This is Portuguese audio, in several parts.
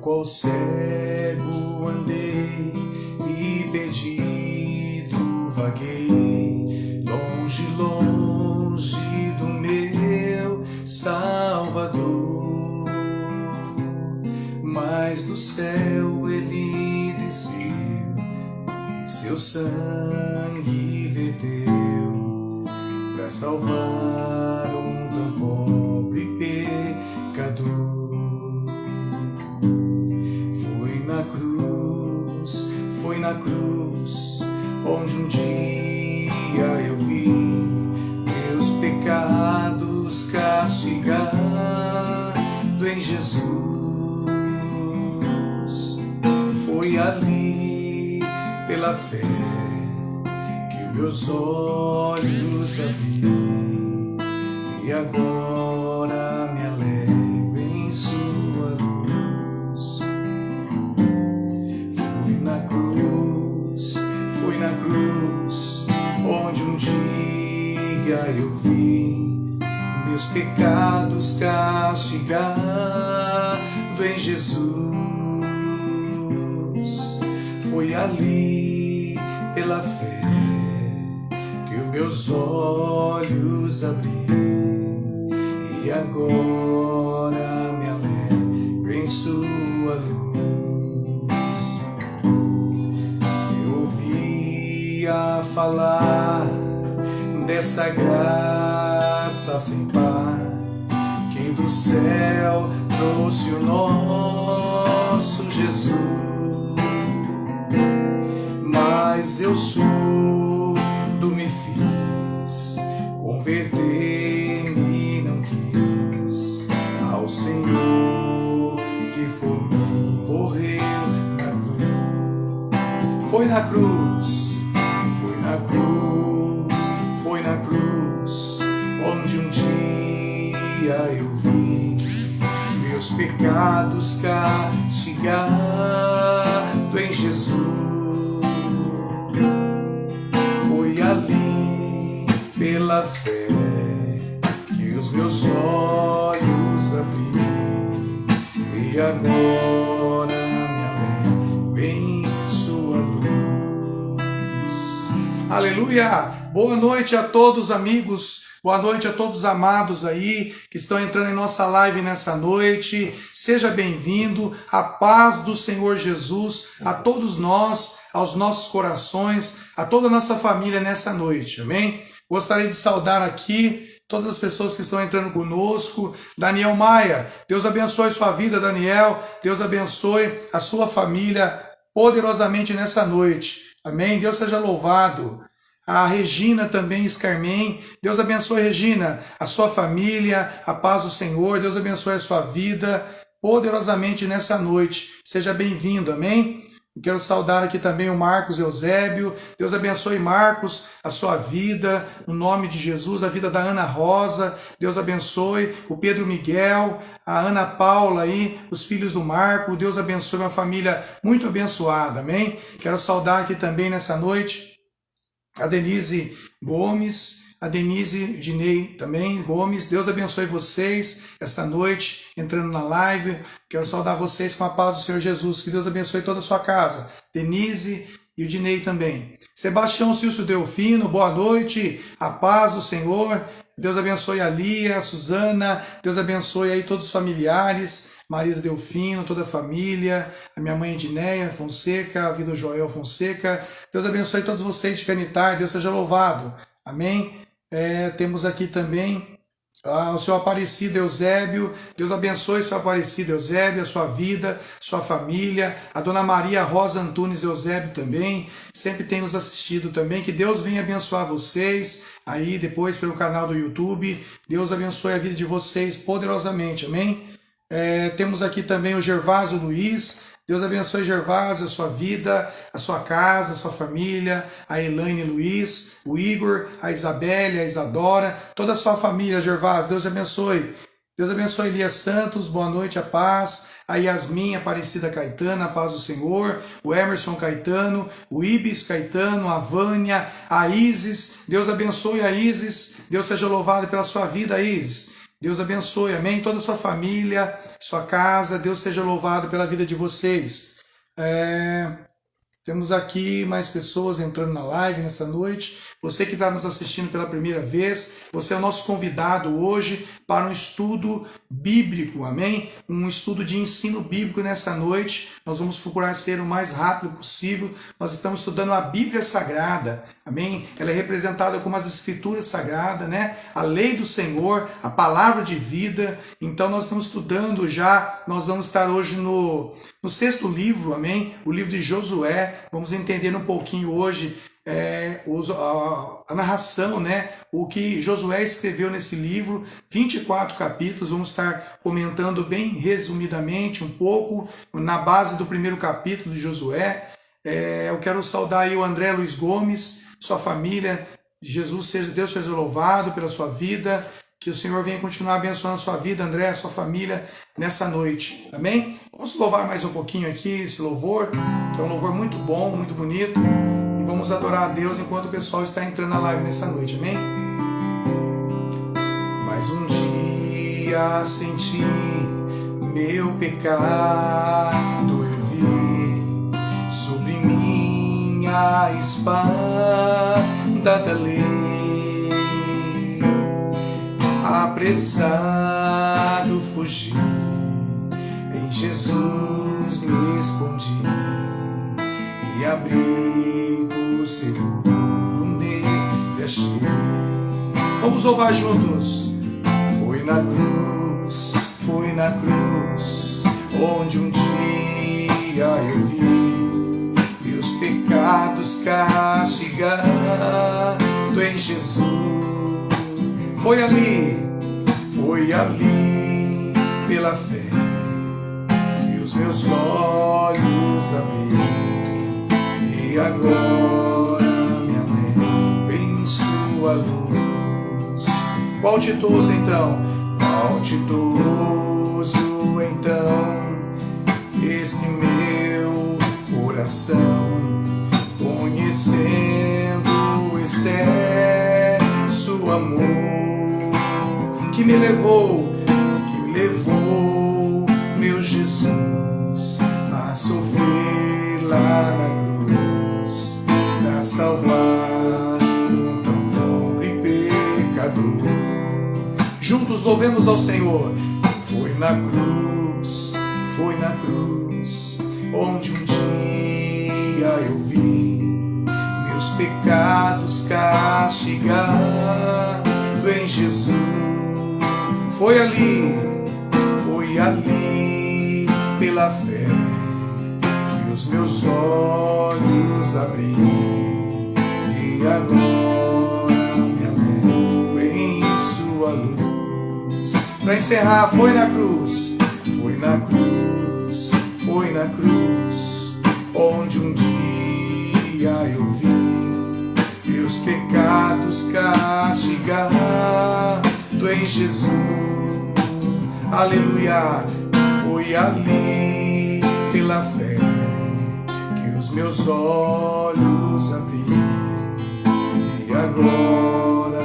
qual cego andei e perdido vaguei, longe, longe do meu Salvador. Mas do céu ele desceu, e seu sangue verteu para salvar um tão pobre pecador. Foi na cruz onde um dia eu vi meus pecados castigado em Jesus. Foi ali, pela fé, que meus olhos abri, e agora me alegro em sua luz. Foi na cruz onde um dia eu vi meus pecados castigado em Jesus. Foi ali, pela fé, que os meus olhos abri, e agora me alegro em sua luz. Eu ouvia falar dessa graça sem par, quem do céu trouxe o nosso Jesus. Mas eu surdo me fiz, converter-me não quis ao Senhor que por mim morreu na cruz. Foi na cruz, foi na cruz, foi na cruz onde um dia eu vi meus pecados castigado em Jesus. Foi ali, pela fé, que os meus olhos abri, e agora me alegro em sua luz. Aleluia! Boa noite a todos, amigos. Boa noite a todos os amados aí que estão entrando em nossa live nessa noite. Seja bem-vindo. A paz do Senhor Jesus a todos nós, aos nossos corações, a toda a nossa família nessa noite. Amém? Gostaria de saudar aqui todas as pessoas que estão entrando conosco. Daniel Maia, Deus abençoe sua vida, Daniel. Deus abençoe a sua família poderosamente nessa noite. Amém? Deus seja louvado. A Regina também, Scarmen, Deus abençoe, Regina, a sua família, a paz do Senhor, Deus abençoe a sua vida poderosamente nessa noite. Seja bem-vindo, amém? Quero saudar aqui também o Marcos Eusébio. Deus abençoe, Marcos, a sua vida, no nome de Jesus, a vida da Ana Rosa. Deus abençoe o Pedro Miguel, a Ana Paula aí, os filhos do Marco. Deus abençoe uma família muito abençoada, amém? Quero saudar aqui também nessa noite a Denise Gomes, a Denise Dinei também Gomes. Deus abençoe vocês esta noite, entrando na live. Quero saudar vocês com a paz do Senhor Jesus. Que Deus abençoe toda a sua casa. Denise e o Dinei também. Sebastião Silcio Delfino, boa noite. A paz do Senhor. Deus abençoe a Lia, a Suzana. Deus abençoe aí todos os familiares. Marisa Delfino, toda a família, a minha mãe Edneia Fonseca, a vida do Joel Fonseca. Deus abençoe todos vocês de Canitar, Deus seja louvado. Amém? Temos aqui também o seu Aparecido Eusébio. Deus abençoe seu Aparecido Eusébio, a sua vida, sua família. A dona Maria Rosa Antunes Eusébio também, sempre tem nos assistido também. Que Deus venha abençoar vocês aí depois pelo canal do YouTube. Deus abençoe a vida de vocês poderosamente, amém? Temos aqui também o Gervásio Luiz. Deus abençoe, Gervásio, a sua vida, a sua casa, a sua família, a Elaine Luiz, o Igor, a Isabelle, a Isadora, toda a sua família, Gervásio, Deus abençoe. Deus abençoe Elias Santos, boa noite, a paz. A Yasmin Aparecida Caetano, a paz do Senhor. O Emerson Caetano, o Ibis Caetano, a Vânia, a Isis. Deus abençoe a Isis. Deus seja louvado pela sua vida, Isis. Deus abençoe, amém? Toda a sua família, sua casa, Deus seja louvado pela vida de vocês. Temos aqui mais pessoas entrando na live nessa noite. Você que está nos assistindo pela primeira vez, você é o nosso convidado hoje para um estudo bíblico, amém? Um estudo de ensino bíblico nessa noite. Nós vamos procurar ser o mais rápido possível. Nós estamos estudando a Bíblia Sagrada, amém? Ela é representada como as Escrituras Sagradas, né? A lei do Senhor, a palavra de vida. Então nós estamos estudando já, nós vamos estar hoje no sexto livro, amém? O livro de Josué. Vamos entender um pouquinho hoje a narração, né? O que Josué escreveu nesse livro, 24 capítulos. Vamos estar comentando bem resumidamente um pouco na base do primeiro capítulo de Josué. Eu quero saudar aí o André Luiz Gomes, sua família. Deus seja louvado pela sua vida. Que o Senhor venha continuar abençoando a sua vida, André, a sua família, nessa noite. Amém? Vamos louvar mais um pouquinho aqui esse louvor, que é um louvor muito bom, muito bonito. E vamos adorar a Deus enquanto o pessoal está entrando na live nessa noite. Amém? Mais um dia senti meu pecado eu vi sobre minha espada da lei. Apressado fugi, em Jesus me escondi e abrigo seguro nele achei. Vamos louvar juntos. Foi na cruz, onde um dia eu vi meus pecados castigado em Jesus. Foi ali, pela fé, que os meus olhos abri, e agora me alegro em sua luz. Qual ditoso então, este meu coração, conhecendo excesso amor, que me levou, meu Jesus, a sofrer lá na cruz, pra salvar um tão pobre pecador. Juntos louvemos ao Senhor. Foi na cruz, onde um dia eu vi meus pecados castigado em Jesus. Foi ali, pela fé, que os meus olhos abri, e agora me alegro em sua luz. Para encerrar, foi na cruz, onde um dia eu vi meus pecados castigado em Jesus. Aleluia, foi ali pela fé que os meus olhos abri, e agora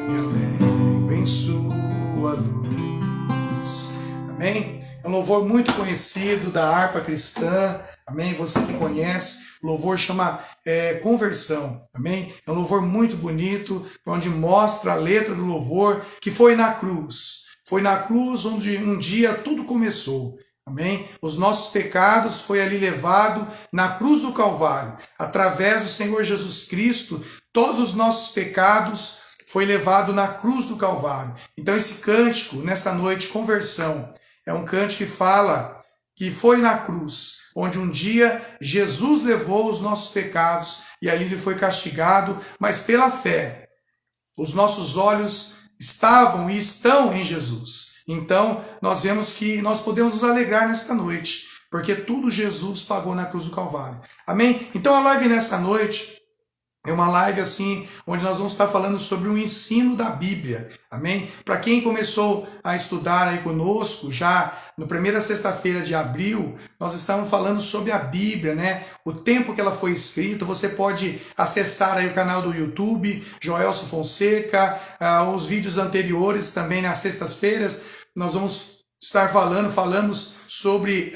me alegro em sua luz. Amém? É um louvor muito conhecido da harpa cristã. Amém? Você que conhece, o louvor chama Conversão. Amém? É um louvor muito bonito, onde mostra a letra do louvor, que foi na cruz. Foi na cruz onde um dia tudo começou. Amém? Os nossos pecados foi ali levado na cruz do Calvário. Através do Senhor Jesus Cristo, todos os nossos pecados foi levado na cruz do Calvário. Então esse cântico, nessa noite, Conversão, é um cântico que fala que foi na cruz, onde um dia Jesus levou os nossos pecados e ali ele foi castigado, mas pela fé, os nossos olhos estavam e estão em Jesus. Então, nós vemos que nós podemos nos alegrar nesta noite, porque tudo Jesus pagou na cruz do Calvário. Amém? Então, a live nessa noite é uma live assim, onde nós vamos estar falando sobre o ensino da Bíblia. Amém? Para quem começou a estudar aí conosco, já na primeira sexta-feira de abril, nós estamos falando sobre a Bíblia, né? O tempo que ela foi escrita. Você pode acessar aí o canal do YouTube, Joelso Fonseca, os vídeos anteriores também nas sextas-feiras. Nós vamos estar falamos sobre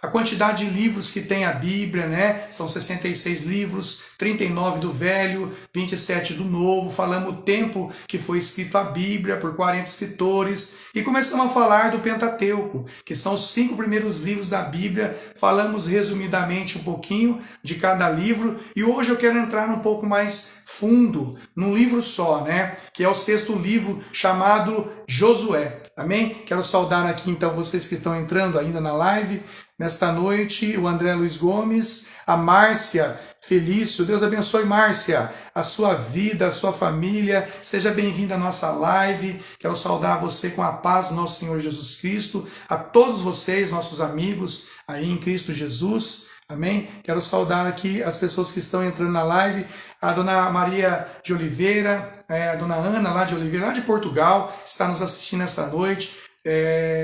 a quantidade de livros que tem a Bíblia, né? São 66 livros, 39 do Velho, 27 do Novo. Falamos o tempo que foi escrito a Bíblia por 40 escritores e começamos a falar do Pentateuco, que são os 5 primeiros livros da Bíblia. Falamos resumidamente um pouquinho de cada livro e hoje eu quero entrar um pouco mais fundo num livro só, né? Que é o 6º livro, chamado Josué. Amém? Quero saudar aqui então vocês que estão entrando ainda na live nesta noite, o André Luiz Gomes, a Márcia Felício. Deus abençoe, Márcia, a sua vida, a sua família. Seja bem-vinda à nossa live. Quero saudar você com a paz do nosso Senhor Jesus Cristo, a todos vocês, nossos amigos aí em Cristo Jesus. Amém? Quero saudar aqui as pessoas que estão entrando na live, a dona Maria de Oliveira, a dona Ana lá de Oliveira, lá de Portugal, está nos assistindo essa noite,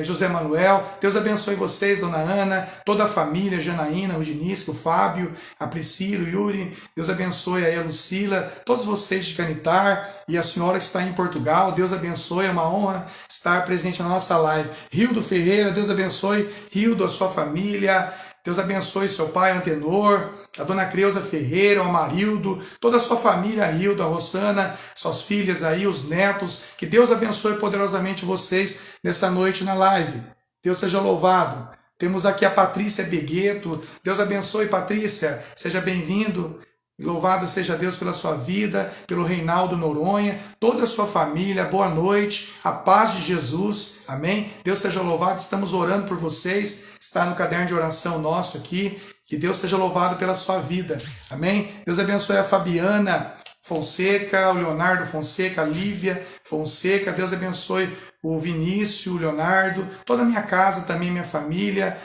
José Manuel. Deus abençoe vocês, dona Ana, toda a família, Janaína, o Dinisco, o Fábio, a Priscila, o Yuri. Deus abençoe aí a Lucila, todos vocês de Canitar e a senhora que está em Portugal. Deus abençoe, é uma honra estar presente na nossa live. Rildo Ferreira, Deus abençoe, Rildo, a sua família. Deus abençoe seu pai, Antenor, a dona Creuza Ferreira, o Amarildo, toda a sua família, a Hilda, a Rossana, suas filhas aí, os netos. Que Deus abençoe poderosamente vocês nessa noite na live. Deus seja louvado. Temos aqui a Patrícia Begueto. Deus abençoe, Patrícia. Seja bem-vindo. Louvado seja Deus pela sua vida, pelo Reinaldo Noronha, toda a sua família. Boa noite, a paz de Jesus, amém? Deus seja louvado, estamos orando por vocês, está no caderno de oração nosso aqui, que Deus seja louvado pela sua vida, amém? Deus abençoe a Fabiana Fonseca, o Leonardo Fonseca, a Lívia Fonseca. Deus abençoe o Vinícius, o Leonardo, toda a minha casa também, minha família.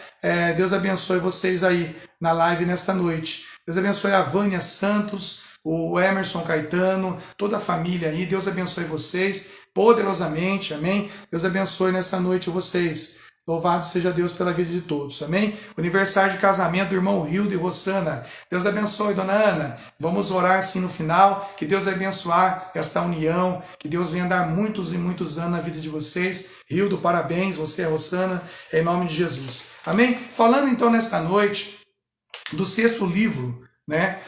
Deus abençoe vocês aí na live nesta noite. Deus abençoe a Vânia Santos, o Emerson Caetano, toda a família aí. Deus abençoe vocês poderosamente, amém? Deus abençoe nessa noite vocês. Louvado seja Deus pela vida de todos, amém? Aniversário de casamento do irmão Hildo e Rossana. Deus abençoe, dona Ana. Vamos orar assim no final, que Deus vai abençoar esta união, que Deus venha dar muitos e muitos anos na vida de vocês. Hildo, parabéns, você e a Rossana, em nome de Jesus, amém? Falando então nesta noite do 6º livro, né,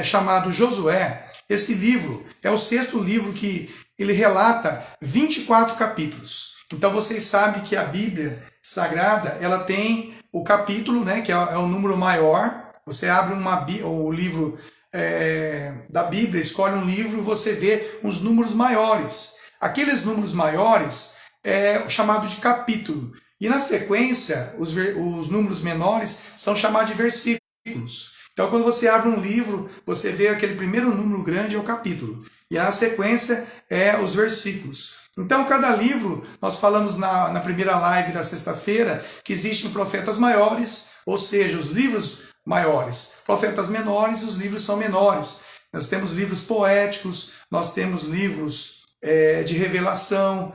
chamado Josué. Esse livro é o 6º livro que ele relata 24 capítulos. Então vocês sabem que a Bíblia Sagrada, ela tem o capítulo, né, que é o número maior. Você abre o livro da Bíblia, escolhe um livro e você vê uns números maiores. Aqueles números maiores é chamado de capítulo. E na sequência, os números menores são chamados de versículos. Então quando você abre um livro, você vê aquele primeiro número grande é o capítulo. E a sequência é os versículos. Então, cada livro, nós falamos na primeira live da sexta-feira, que existem profetas maiores, ou seja, os livros maiores. Profetas menores, os livros são menores. Nós temos livros poéticos, nós temos livros de revelação,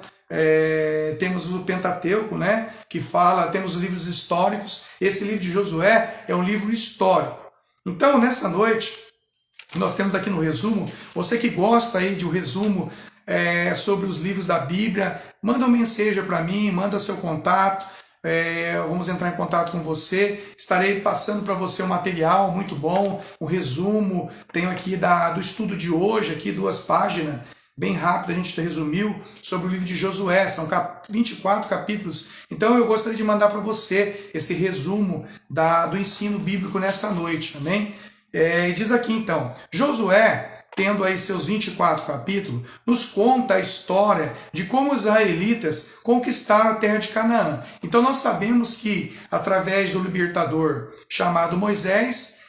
temos o Pentateuco, né, que fala, temos livros históricos. Esse livro de Josué é um livro histórico. Então, nessa noite, nós temos aqui no resumo, você que gosta aí de um resumo sobre os livros da Bíblia, manda uma mensagem para mim, manda seu contato, vamos entrar em contato com você, estarei passando para você um material muito bom, um resumo, tenho aqui do estudo de hoje, aqui 2 páginas, bem rápido, a gente resumiu sobre o livro de Josué, são 24 capítulos, então eu gostaria de mandar para você esse resumo do ensino bíblico nessa noite, amém? Diz aqui então, Josué, tendo aí seus 24 capítulos, nos conta a história de como os israelitas conquistaram a terra de Canaã. Então nós sabemos que, através do libertador chamado Moisés,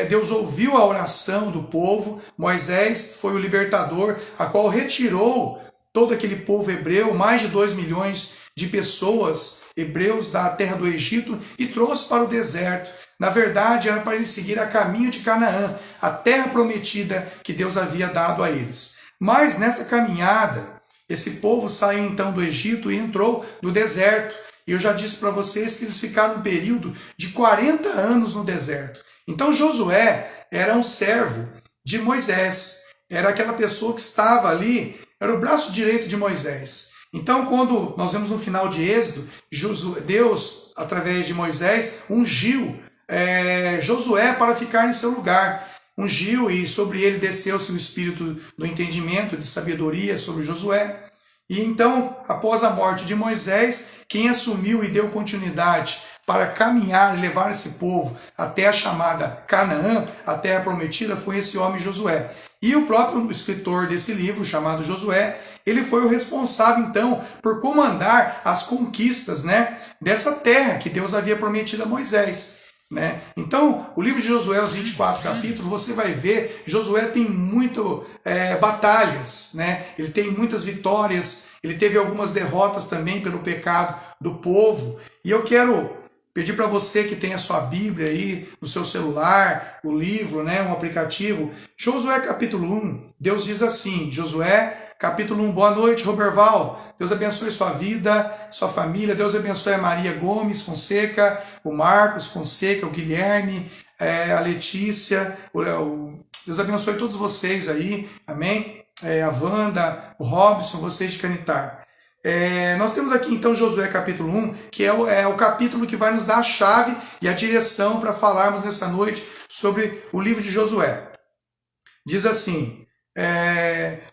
Deus ouviu a oração do povo. Moisés foi o libertador, a qual retirou todo aquele povo hebreu, mais de 2 milhões de pessoas hebreus da terra do Egito, e trouxe para o deserto. Na verdade, era para eles seguir a caminho de Canaã, a terra prometida que Deus havia dado a eles. Mas nessa caminhada, esse povo saiu então do Egito e entrou no deserto. E eu já disse para vocês que eles ficaram um período de 40 anos no deserto. Então Josué era um servo de Moisés, era aquela pessoa que estava ali, era o braço direito de Moisés. Então, quando nós vemos no final de Êxodo, Deus, através de Moisés, ungiu Josué para ficar em seu lugar. Ungiu e sobre ele desceu-se o espírito do entendimento, de sabedoria sobre Josué. E então, após a morte de Moisés, quem assumiu e deu continuidade para caminhar e levar esse povo até a chamada Canaã, a terra prometida, foi esse homem Josué. E o próprio escritor desse livro, chamado Josué, ele foi o responsável, então, por comandar as conquistas, né, dessa terra que Deus havia prometido a Moisés. Né? Então, o livro de Josué, os 24 capítulos, você vai ver, Josué tem muitas batalhas, né? Ele tem muitas vitórias, ele teve algumas derrotas também pelo pecado do povo. E eu quero pedir para você que tem a sua Bíblia aí no seu celular, o livro, né, um aplicativo, Josué capítulo 1, Deus diz assim, Josué capítulo 1, boa noite, Roberval. Deus abençoe sua vida, sua família. Deus abençoe a Maria Gomes Fonseca, o Marcos Fonseca, o Guilherme, a Letícia. Deus abençoe todos vocês aí, amém? A Wanda, o Robson, vocês de Canitar. Nós temos aqui então Josué capítulo 1, que é o capítulo que vai nos dar a chave e a direção para falarmos nessa noite sobre o livro de Josué. Diz assim...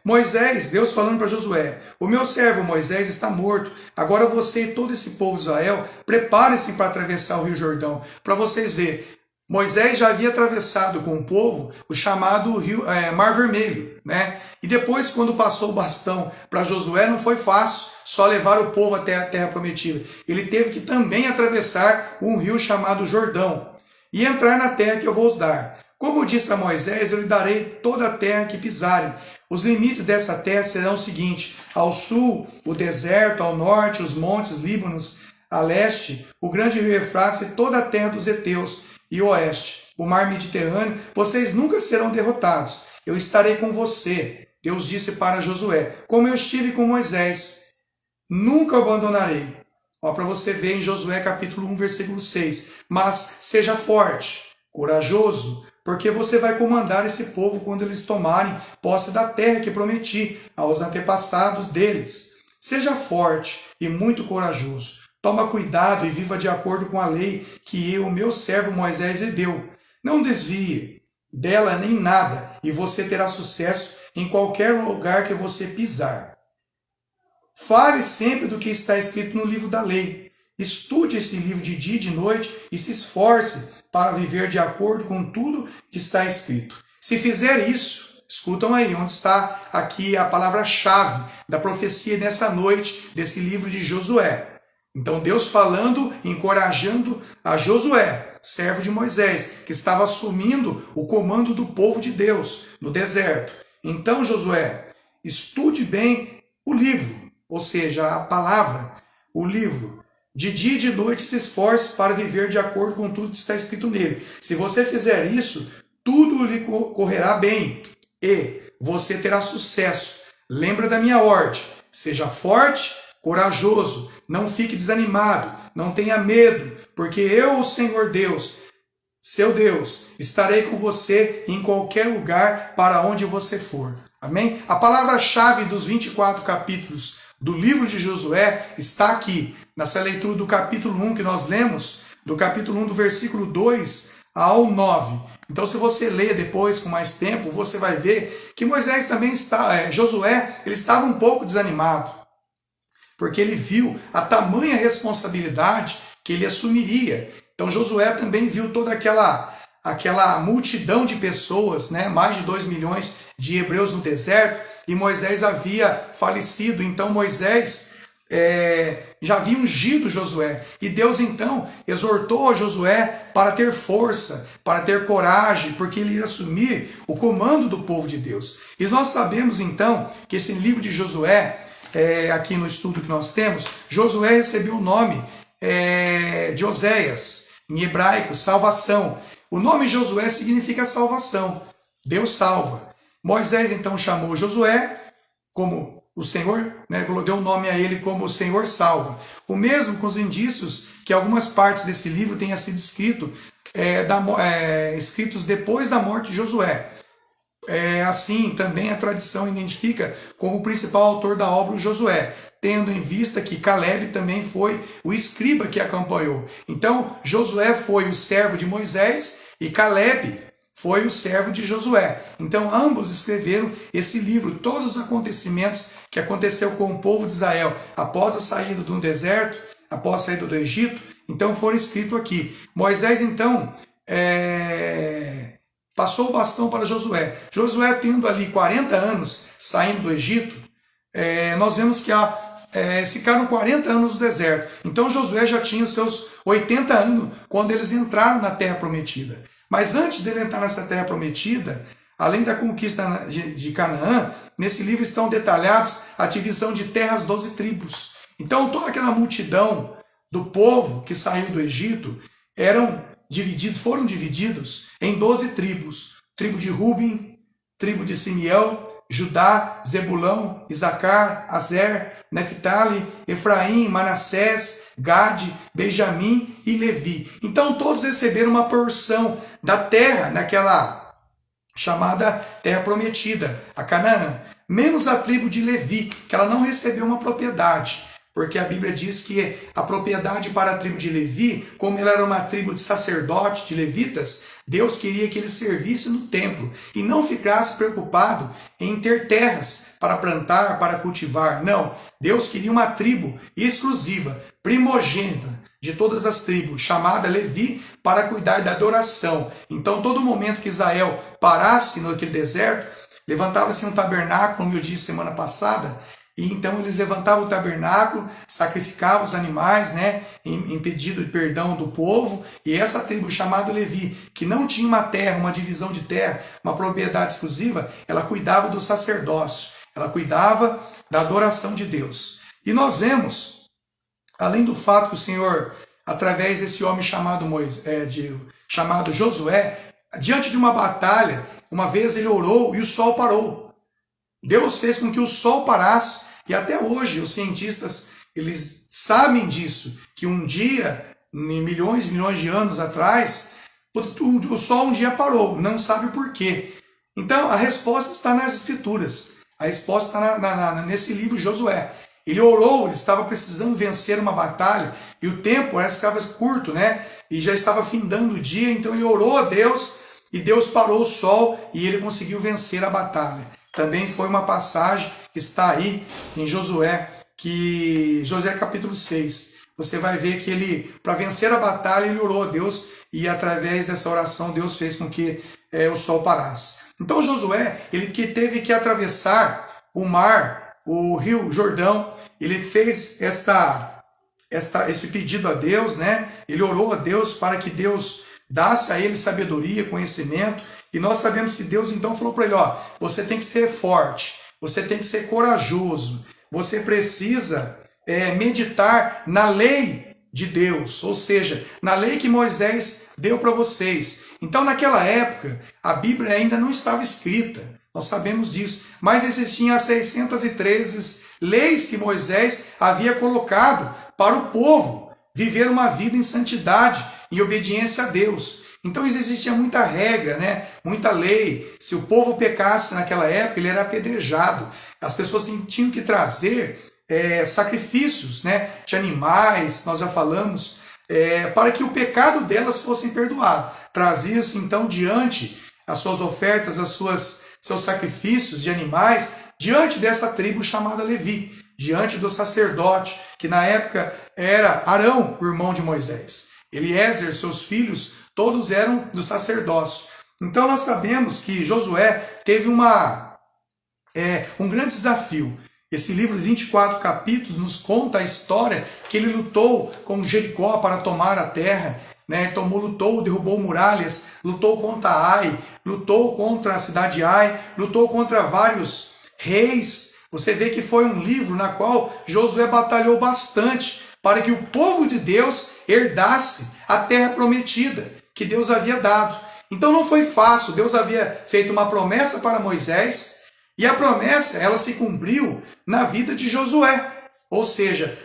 Moisés, Deus falando para Josué, o meu servo Moisés está morto, agora você e todo esse povo de Israel, preparem-se para atravessar o rio Jordão, para vocês verem, Moisés já havia atravessado com o povo o chamado rio, Mar Vermelho, né? E depois quando passou o bastão para Josué não foi fácil só levar o povo até a terra prometida, ele teve que também atravessar um rio chamado Jordão, e entrar na terra que eu vou os dar. Como disse a Moisés, eu lhe darei toda a terra que pisarem. Os limites dessa terra serão os seguintes: ao sul, o deserto, ao norte, os montes Líbanos, a leste, o grande rio Eufrates e toda a terra dos heteus, e oeste, o mar Mediterrâneo. Vocês nunca serão derrotados. Eu estarei com você. Deus disse para Josué, como eu estive com Moisés, nunca o abandonarei. Para você ver em Josué capítulo 1, versículo 6. Mas seja forte, corajoso, porque você vai comandar esse povo quando eles tomarem posse da terra que prometi aos antepassados deles. Seja forte e muito corajoso. Toma cuidado e viva de acordo com a lei que eu, meu servo Moisés, lhe deu. Não desvie dela nem nada, e você terá sucesso em qualquer lugar que você pisar. Fale sempre do que está escrito no livro da lei. Estude esse livro de dia e de noite e se esforce para viver de acordo com tudo que está escrito. Se fizer isso, escutam aí, onde está aqui a palavra-chave da profecia nessa noite, desse livro de Josué. Então Deus falando, encorajando a Josué, servo de Moisés, que estava assumindo o comando do povo de Deus no deserto. Então Josué, estude bem o livro, ou seja, a palavra, o livro. De dia e de noite se esforce para viver de acordo com tudo que está escrito nele. Se você fizer isso, tudo lhe correrá bem e você terá sucesso. Lembra da minha ordem. Seja forte, corajoso, não fique desanimado, não tenha medo, porque eu, o Senhor Deus, seu Deus, estarei com você em qualquer lugar para onde você for. Amém? A palavra-chave dos 24 capítulos do livro de Josué está aqui, nessa leitura do capítulo 1 que nós lemos, do capítulo 1 do versículo 2 ao 9. Então, se você ler depois com mais tempo, você vai ver que Moisés também está, Josué, ele estava um pouco desanimado, porque ele viu a tamanha responsabilidade que ele assumiria. Então, Josué também viu toda aquela multidão de pessoas, né, mais de 2 milhões de hebreus no deserto, e Moisés havia falecido. Então Moisés já havia ungido Josué. E Deus então exortou a Josué para ter força, para ter coragem, porque ele ia assumir o comando do povo de Deus. E nós sabemos então que esse livro de Josué, aqui no estudo que nós temos, Josué recebeu o nome de Oséias, em hebraico, salvação. O nome Josué significa salvação. Deus salva. Moisés então chamou Josué como o Senhor, né, deu um nome a ele como o Senhor salva. O mesmo com os indícios que algumas partes desse livro tenha sido escritos depois da morte de Josué. Assim, também a tradição identifica como o principal autor da obra o Josué, tendo em vista que Caleb também foi o escriba que acompanhou. Então, Josué foi o servo de Moisés e Caleb foi o servo de Josué. Então, ambos escreveram esse livro, todos os acontecimentos que aconteceu com o povo de Israel após a saída do deserto, após a saída do Egito, então foram escritos aqui. Moisés, então, passou o bastão para Josué. Josué, tendo ali 40 anos saindo do Egito, nós vemos que ficaram 40 anos no deserto. Então Josué já tinha seus 80 anos quando eles entraram na terra prometida. Mas antes de ele entrar nessa terra prometida, além da conquista de Canaã, nesse livro estão detalhados a divisão de terras 12 tribos. Então toda aquela multidão do povo que saiu do Egito foram divididos em 12 tribos. Tribo de Ruben, tribo de Simeão, Judá, Zebulão, Isacar, Azer, Neftali, Efraim, Manassés, Gade, Benjamim e Levi. Então todos receberam uma porção da terra, naquela chamada terra prometida, a Canaã, menos a tribo de Levi, que ela não recebeu uma propriedade, porque a Bíblia diz que a propriedade para a tribo de Levi, como ela era uma tribo de sacerdote, de levitas, Deus queria que eles servissem no templo e não ficasse preocupado em ter terras para plantar, para cultivar. Não, Deus queria uma tribo exclusiva, primogênita de todas as tribos, chamada Levi, para cuidar da adoração. Então, todo momento que Israel parasse naquele deserto, levantava-se um tabernáculo, como eu disse semana passada, e então eles levantavam o tabernáculo, sacrificavam os animais, né, em pedido de perdão do povo, e essa tribo chamada Levi, que não tinha uma terra, uma divisão de terra, uma propriedade exclusiva, ela cuidava do sacerdócio, ela cuidava da adoração de Deus. E nós vemos, além do fato que o Senhor, através desse homem chamado Josué, diante de uma batalha, uma vez ele orou e o sol parou. Deus fez com que o sol parasse, e até hoje os cientistas, eles sabem disso, que um dia, em milhões e milhões de anos atrás, o sol um dia parou, não sabe por quê. Então a resposta está nas escrituras, a resposta está nesse livro Josué. Ele orou, ele estava precisando vencer uma batalha, e o tempo estava curto, né? E já estava findando o dia, então ele orou a Deus, e Deus parou o sol, e ele conseguiu vencer a batalha. Também foi uma passagem que está aí em Josué capítulo 6. Você vai ver que ele, para vencer a batalha, ele orou a Deus, e através dessa oração Deus fez com que o sol parasse. Então Josué, ele teve que atravessar o mar, o rio Jordão. Ele fez esse pedido a Deus, né? Ele orou a Deus para que Deus desse a ele sabedoria, conhecimento. E nós sabemos que Deus então falou para ele, você tem que ser forte, você tem que ser corajoso, você precisa meditar na lei de Deus, ou seja, na lei que Moisés deu para vocês. Então naquela época, a Bíblia ainda não estava escrita, nós sabemos disso, mas existiam as 613 leis que Moisés havia colocado para o povo viver uma vida em santidade, em obediência a Deus. Então existia muita regra, né? Muita lei. Se o povo pecasse naquela época, ele era apedrejado. As pessoas tinham que trazer sacrifícios, né, de animais, nós já falamos, para que o pecado delas fosse perdoado. Trazia-se então diante as suas ofertas, seus sacrifícios de animais, diante dessa tribo chamada Levi, diante do sacerdote, que na época era Arão, o irmão de Moisés. Eliezer, seus filhos, todos eram do sacerdócio. Então nós sabemos que Josué teve um grande desafio. Esse livro de 24 capítulos nos conta a história que ele lutou com Jericó para tomar a terra, né? Lutou, derrubou muralhas, lutou contra Ai, lutou contra a cidade de Ai, lutou contra vários reis. Você vê que foi um livro na qual Josué batalhou bastante para que o povo de Deus herdasse a terra prometida que Deus havia dado. Então não foi fácil. Deus havia feito uma promessa para Moisés, e a promessa ela se cumpriu na vida de Josué. Ou seja,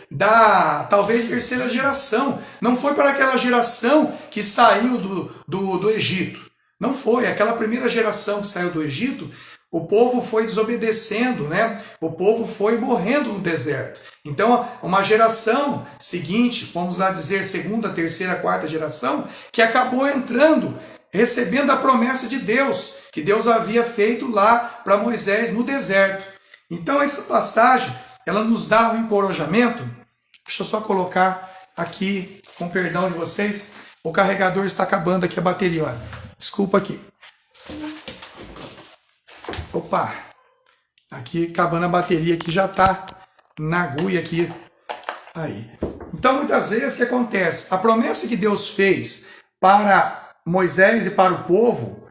talvez terceira geração. Não foi para aquela geração que saiu do Egito. Não foi. Aquela primeira geração que saiu do Egito, o povo foi desobedecendo, né? O povo foi morrendo no deserto. Então, uma geração seguinte, vamos lá dizer, segunda, terceira, quarta geração, que acabou entrando, recebendo a promessa de Deus, que Deus havia feito lá para Moisés no deserto. Então, essa passagem, ela nos dá um encorajamento. Deixa eu só colocar aqui, com perdão de vocês, o carregador está acabando aqui a bateria, olha. Desculpa aqui. Opa! Aqui acabando a bateria aqui, já está na agulha aqui. Aí. Então, muitas vezes, o que acontece? A promessa que Deus fez para Moisés e para o povo,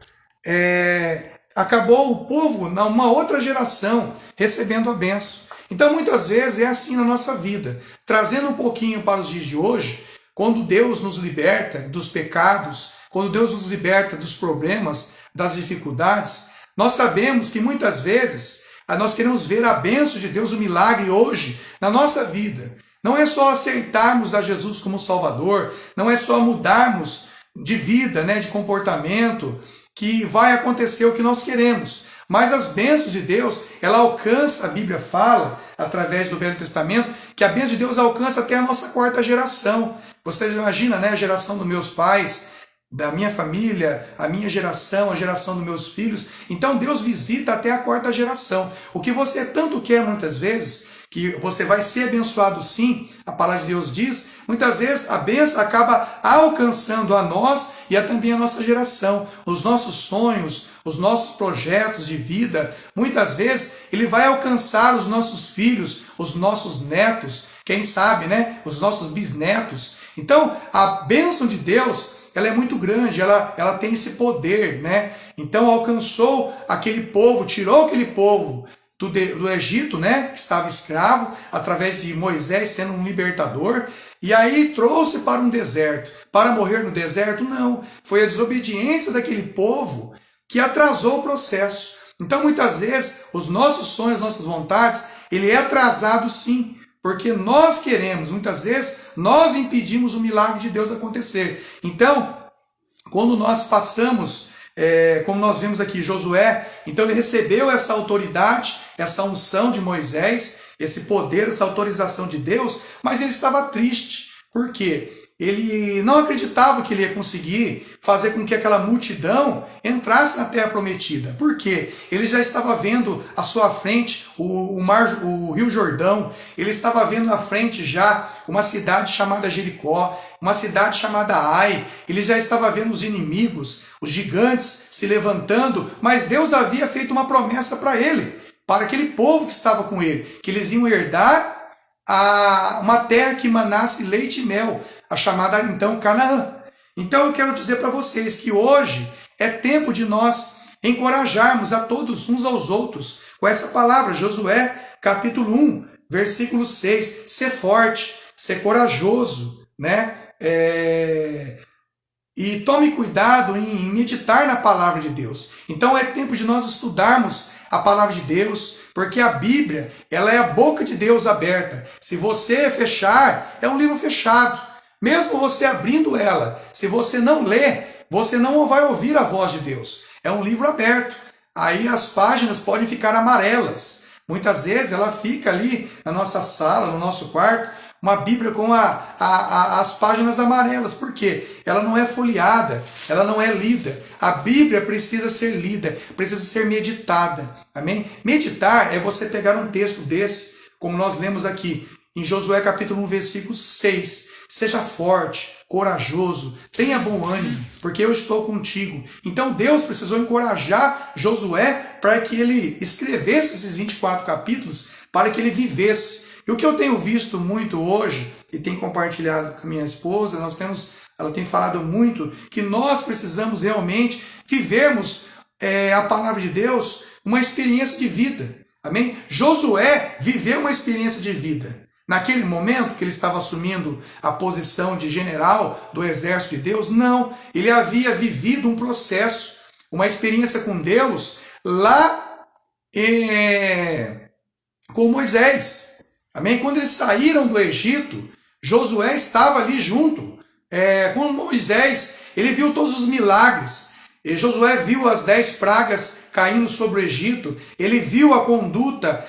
acabou o povo, numa outra geração, recebendo a bênção. Então, muitas vezes, é assim na nossa vida. Trazendo um pouquinho para os dias de hoje, quando Deus nos liberta dos pecados, quando Deus nos liberta dos problemas, das dificuldades, nós sabemos que muitas vezes nós queremos ver a bênção de Deus, o milagre hoje na nossa vida. Não é só aceitarmos a Jesus como Salvador, não é só mudarmos de vida, né, de comportamento, que vai acontecer o que nós queremos. Mas as bênçãos de Deus, ela alcança, a Bíblia fala, através do Velho Testamento, que a bênção de Deus alcança até a nossa quarta geração. Você imagina, né, a geração dos meus pais, da minha família, a minha geração, a geração dos meus filhos. Então Deus visita até a quarta geração. O que você tanto quer muitas vezes, que você vai ser abençoado sim, a palavra de Deus diz, muitas vezes a bênção acaba alcançando a nós e também a nossa geração. Os nossos sonhos, os nossos projetos de vida, muitas vezes ele vai alcançar os nossos filhos, os nossos netos, quem sabe, né, os nossos bisnetos. Então a bênção de Deus, ela é muito grande, ela tem esse poder, né? Então alcançou aquele povo, tirou aquele povo do Egito, né? Que estava escravo, através de Moisés sendo um libertador, e aí trouxe para um deserto. Para morrer no deserto? Não. Foi a desobediência daquele povo que atrasou o processo. Então muitas vezes os nossos sonhos, as nossas vontades, ele é atrasado sim. Porque nós queremos, muitas vezes, nós impedimos o milagre de Deus acontecer. Então, quando nós passamos, como nós vemos aqui, Josué, então ele recebeu essa autoridade, essa unção de Moisés, esse poder, essa autorização de Deus, mas ele estava triste. Por quê? Ele não acreditava que ele ia conseguir fazer com que aquela multidão entrasse na terra prometida. Por quê? Ele já estava vendo à sua frente o Rio Jordão, ele estava vendo à frente já uma cidade chamada Jericó, uma cidade chamada Ai, ele já estava vendo os inimigos, os gigantes se levantando, mas Deus havia feito uma promessa para ele, para aquele povo que estava com ele, que eles iam herdar uma terra que manasse leite e mel, a chamada então Canaã. Então eu quero dizer para vocês que hoje é tempo de nós encorajarmos a todos uns aos outros com essa palavra, Josué capítulo 1, versículo 6, ser forte, ser corajoso, né? E tome cuidado em meditar na palavra de Deus. Então é tempo de nós estudarmos a palavra de Deus, porque a Bíblia, ela é a boca de Deus aberta. Se você fechar, é um livro fechado. Mesmo você abrindo ela, se você não lê, você não vai ouvir a voz de Deus. É um livro aberto. Aí as páginas podem ficar amarelas. Muitas vezes ela fica ali na nossa sala, no nosso quarto, uma Bíblia com as páginas amarelas. Por quê? Ela não é folheada, ela não é lida. A Bíblia precisa ser lida, precisa ser meditada. Amém? Meditar é você pegar um texto desse, como nós lemos aqui, em Josué capítulo 1, versículo 6. Seja forte, corajoso, tenha bom ânimo, porque eu estou contigo. Então Deus precisou encorajar Josué para que ele escrevesse esses 24 capítulos, para que ele vivesse. E o que eu tenho visto muito hoje, e tenho compartilhado com a minha esposa, ela tem falado muito, que nós precisamos realmente vivermos a palavra de Deus, uma experiência de vida. Amém? Josué viveu uma experiência de vida. Naquele momento que ele estava assumindo a posição de general do exército de Deus, não. Ele havia vivido um processo, uma experiência com Deus lá com Moisés. Amém? Quando eles saíram do Egito, Josué estava ali junto com Moisés. Ele viu todos os milagres. E Josué viu as 10 pragas caindo sobre o Egito. Ele viu a conduta,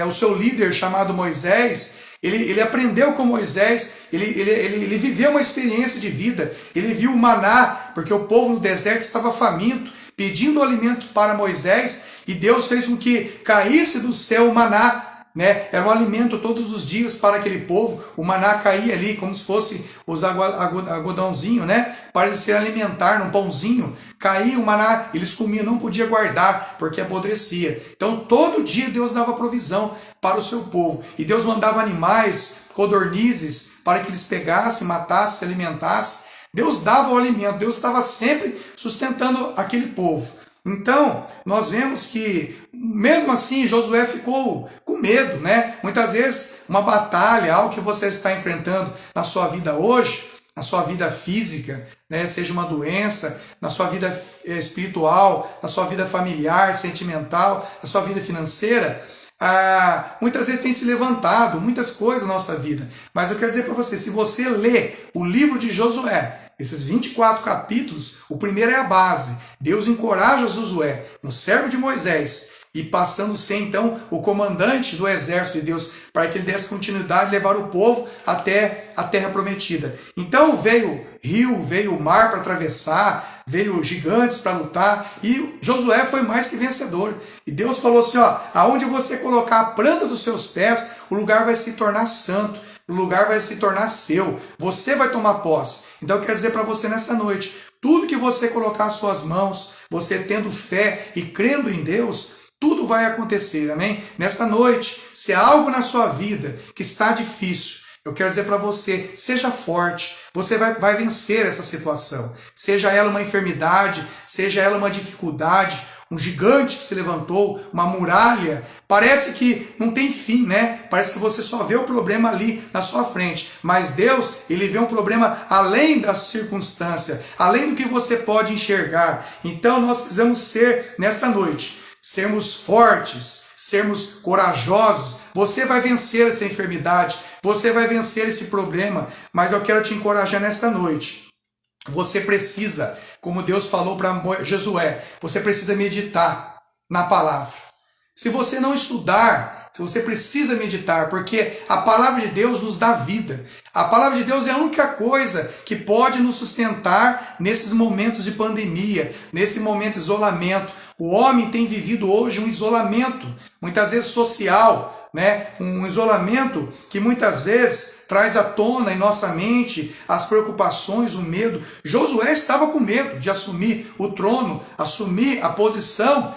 o seu líder chamado Moisés. Ele aprendeu com Moisés, ele viveu uma experiência de vida. Ele viu o maná, porque o povo no deserto estava faminto, pedindo alimento para Moisés, e Deus fez com que caísse do céu o maná. Né? Era um alimento todos os dias para aquele povo. O maná caía ali como se fosse os algodãozinho, né? Para eles se alimentar num pãozinho. Caía o maná, eles comiam, não podia guardar porque apodrecia. Então todo dia Deus dava provisão para o seu povo. E Deus mandava animais, codornizes, para que eles pegassem, matassem, se alimentassem. Deus dava o alimento, Deus estava sempre sustentando aquele povo. Então, nós vemos que, mesmo assim, Josué ficou com medo, né? Muitas vezes, uma batalha, algo que você está enfrentando na sua vida hoje, na sua vida física, né? Seja uma doença, na sua vida espiritual, na sua vida familiar, sentimental, na sua vida financeira, muitas vezes tem se levantado muitas coisas na nossa vida. Mas eu quero dizer para você, se você lê o livro de Josué, esses 24 capítulos, o primeiro é a base. Deus encoraja Josué, um servo de Moisés, e passando a ser então o comandante do exército de Deus, para que ele desse continuidade e levar o povo até a terra prometida. Então veio rio, veio o mar para atravessar, veio gigantes para lutar, e Josué foi mais que vencedor. E Deus falou assim, aonde você colocar a planta dos seus pés, o lugar vai se tornar santo. O lugar vai se tornar seu. Você vai tomar posse. Então eu quero dizer para você nessa noite, tudo que você colocar as suas mãos, você tendo fé e crendo em Deus, tudo vai acontecer, amém? Nessa noite, se há algo na sua vida que está difícil, eu quero dizer para você, seja forte. Você vai vencer essa situação. Seja ela uma enfermidade, seja ela uma dificuldade, um gigante que se levantou, uma muralha. Parece que não tem fim, né? Parece que você só vê o problema ali na sua frente. Mas Deus, ele vê um problema além da circunstância, além do que você pode enxergar. Então nós precisamos ser, nesta noite, sermos fortes, sermos corajosos. Você vai vencer essa enfermidade, você vai vencer esse problema, mas eu quero te encorajar nessa noite. Você precisa, como Deus falou para Josué, você precisa meditar na palavra. Se você não estudar, você precisa meditar, porque a palavra de Deus nos dá vida. A palavra de Deus é a única coisa que pode nos sustentar nesses momentos de pandemia, nesse momento de isolamento. O homem tem vivido hoje um isolamento, muitas vezes social, né? Um isolamento que muitas vezes traz à tona em nossa mente as preocupações, o medo. Josué estava com medo de assumir o trono, assumir a posição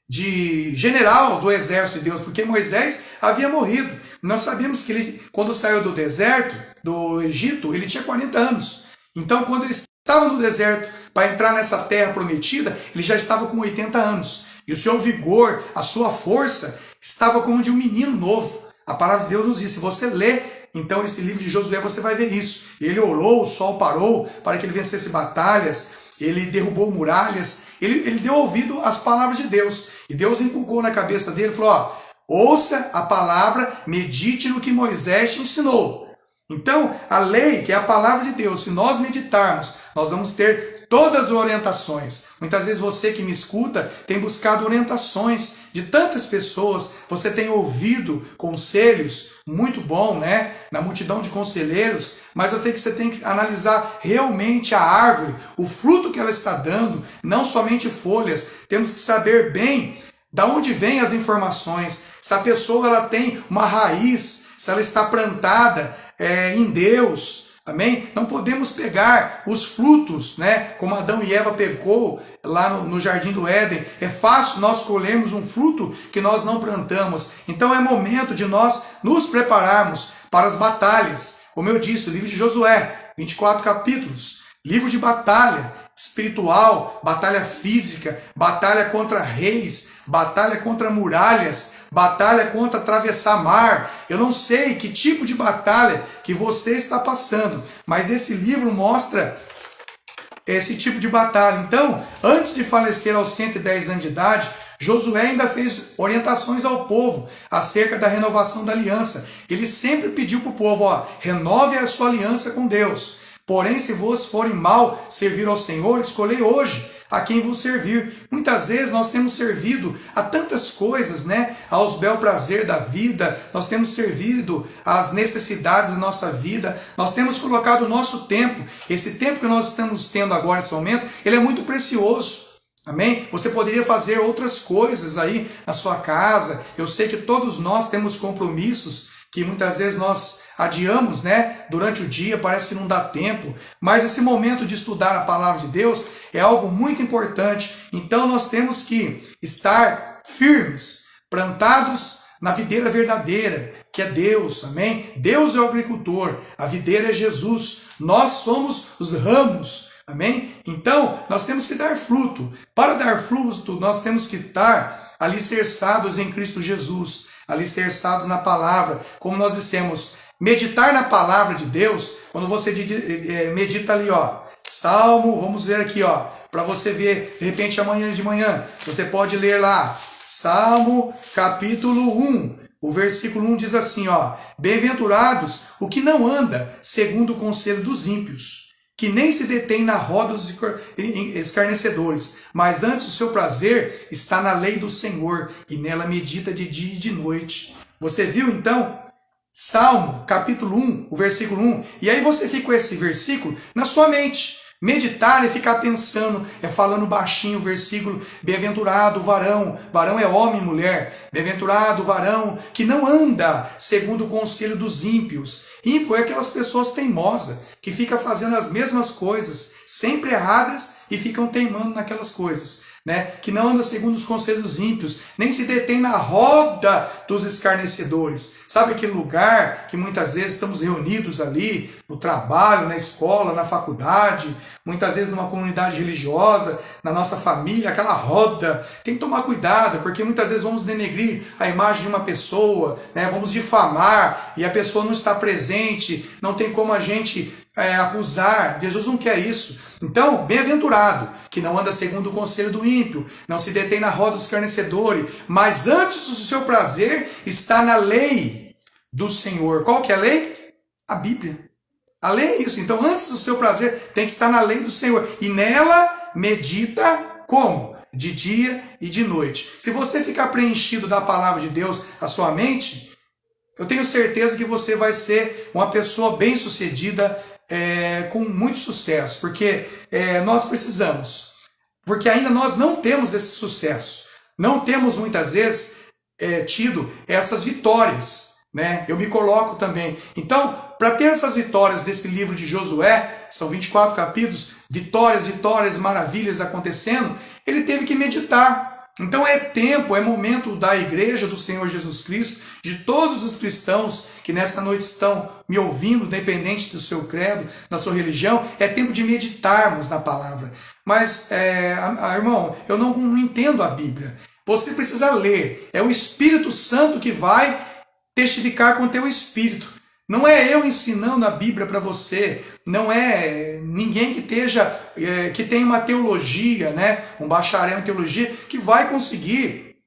de general do exército de Deus, porque Moisés havia morrido. Nós sabemos que ele, quando saiu do deserto, do Egito, ele tinha 40 anos. Então, quando ele estava no deserto para entrar nessa terra prometida, ele já estava com 80 anos. E o seu vigor, a sua força, estava como de um menino novo. A palavra de Deus nos diz, se você lê, então, esse livro de Josué, você vai ver isso. Ele orou, o sol parou para que ele vencesse batalhas, ele derrubou muralhas, ele deu ouvido às palavras de Deus. E Deus inculcou na cabeça dele, falou, ouça a palavra, medite no que Moisés te ensinou. Então, a lei, que é a palavra de Deus, se nós meditarmos, nós vamos ter todas as orientações. Muitas vezes você que me escuta tem buscado orientações de tantas pessoas, você tem ouvido conselhos, muito bom, né? Na multidão de conselheiros, mas você tem que analisar realmente a árvore, o fruto que ela está dando, não somente folhas. Temos que saber bem da onde vêm as informações, se a pessoa ela tem uma raiz, se ela está plantada em Deus. Amém? Não podemos pegar os frutos, né? Como Adão e Eva pegou lá no Jardim do Éden. É fácil nós colhermos um fruto que nós não plantamos. Então é momento de nós nos prepararmos para as batalhas. Como eu disse, o livro de Josué, 24 capítulos. Livro de batalha espiritual, batalha física, batalha contra reis, batalha contra muralhas, batalha contra atravessar mar. Eu não sei que tipo de batalha que você está passando, mas esse livro mostra esse tipo de batalha. Então, antes de falecer aos 110 anos de idade, Josué ainda fez orientações ao povo acerca da renovação da aliança. Ele sempre pediu para o povo, renove a sua aliança com Deus. Porém, se vos forem mal servir ao Senhor, escolhei hoje a quem vos servir. Muitas vezes nós temos servido a tantas coisas, né? Aos bel prazer da vida, nós temos servido às necessidades da nossa vida, nós temos colocado o nosso tempo. Esse tempo que nós estamos tendo agora nesse momento, ele é muito precioso. Amém? Você poderia fazer outras coisas aí na sua casa. Eu sei que todos nós temos compromissos que muitas vezes nós adiamos, né? Durante o dia, parece que não dá tempo. Mas esse momento de estudar a palavra de Deus é algo muito importante. Então nós temos que estar firmes, plantados na videira verdadeira, que é Deus, amém? Deus é o agricultor, a videira é Jesus. Nós somos os ramos. Amém? Então, nós temos que dar fruto. Para dar fruto, nós temos que estar alicerçados em Cristo Jesus, alicerçados na palavra. Como nós dissemos, meditar na palavra de Deus, quando você medita ali, Salmo, vamos ver aqui, para você ver, de repente amanhã de manhã, você pode ler lá, Salmo capítulo 1, o versículo 1 diz assim, bem-aventurados o que não anda segundo o conselho dos ímpios, que nem se detém na roda dos escarnecedores, mas antes o seu prazer está na lei do Senhor, e nela medita de dia e de noite. Você viu então? Salmo, capítulo 1, o versículo 1. E aí você fica com esse versículo na sua mente. Meditar é ficar pensando, é falando baixinho o versículo, bem-aventurado o varão, varão é homem e mulher, bem-aventurado o varão que não anda segundo o conselho dos ímpios. Ímpio é aquelas pessoas teimosas, que ficam fazendo as mesmas coisas, sempre erradas e ficam teimando naquelas coisas. Né? Que não anda segundo os conselhos dos ímpios, nem se detém na roda dos escarnecedores. Sabe aquele lugar que muitas vezes estamos reunidos ali, no trabalho, na escola, na faculdade, muitas vezes numa comunidade religiosa, na nossa família, aquela roda. Tem que tomar cuidado, porque muitas vezes vamos denegrir a imagem de uma pessoa, né? Vamos difamar, e a pessoa não está presente, não tem como a gente acusar. Jesus não quer isso. Então, bem-aventurado, que não anda segundo o conselho do ímpio, não se detém na roda dos escarnecedores, mas antes o seu prazer está na lei do Senhor. Qual que é a lei? A Bíblia. A lei é isso. Então, antes do seu prazer, tem que estar na lei do Senhor. E nela medita como? De dia e de noite. Se você ficar preenchido da palavra de Deus, a sua mente, eu tenho certeza que você vai ser uma pessoa bem-sucedida, com muito sucesso, porque nós precisamos, porque ainda nós não temos esse sucesso, não temos muitas vezes tido essas vitórias, né? Eu me coloco também. Então, para ter essas vitórias desse livro de Josué, são 24 capítulos, vitórias, vitórias, maravilhas acontecendo, ele teve que meditar. Então é tempo, é momento da igreja do Senhor Jesus Cristo, de todos os cristãos que nesta noite estão me ouvindo, independente do seu credo, da sua religião, é tempo de meditarmos na palavra. Mas, irmão, eu não entendo a Bíblia. Você precisa ler. É o Espírito Santo que vai testificar com o teu espírito. Não é eu ensinando a Bíblia para você, não é ninguém que tenha uma teologia, né, um bacharel em teologia, que vai conseguir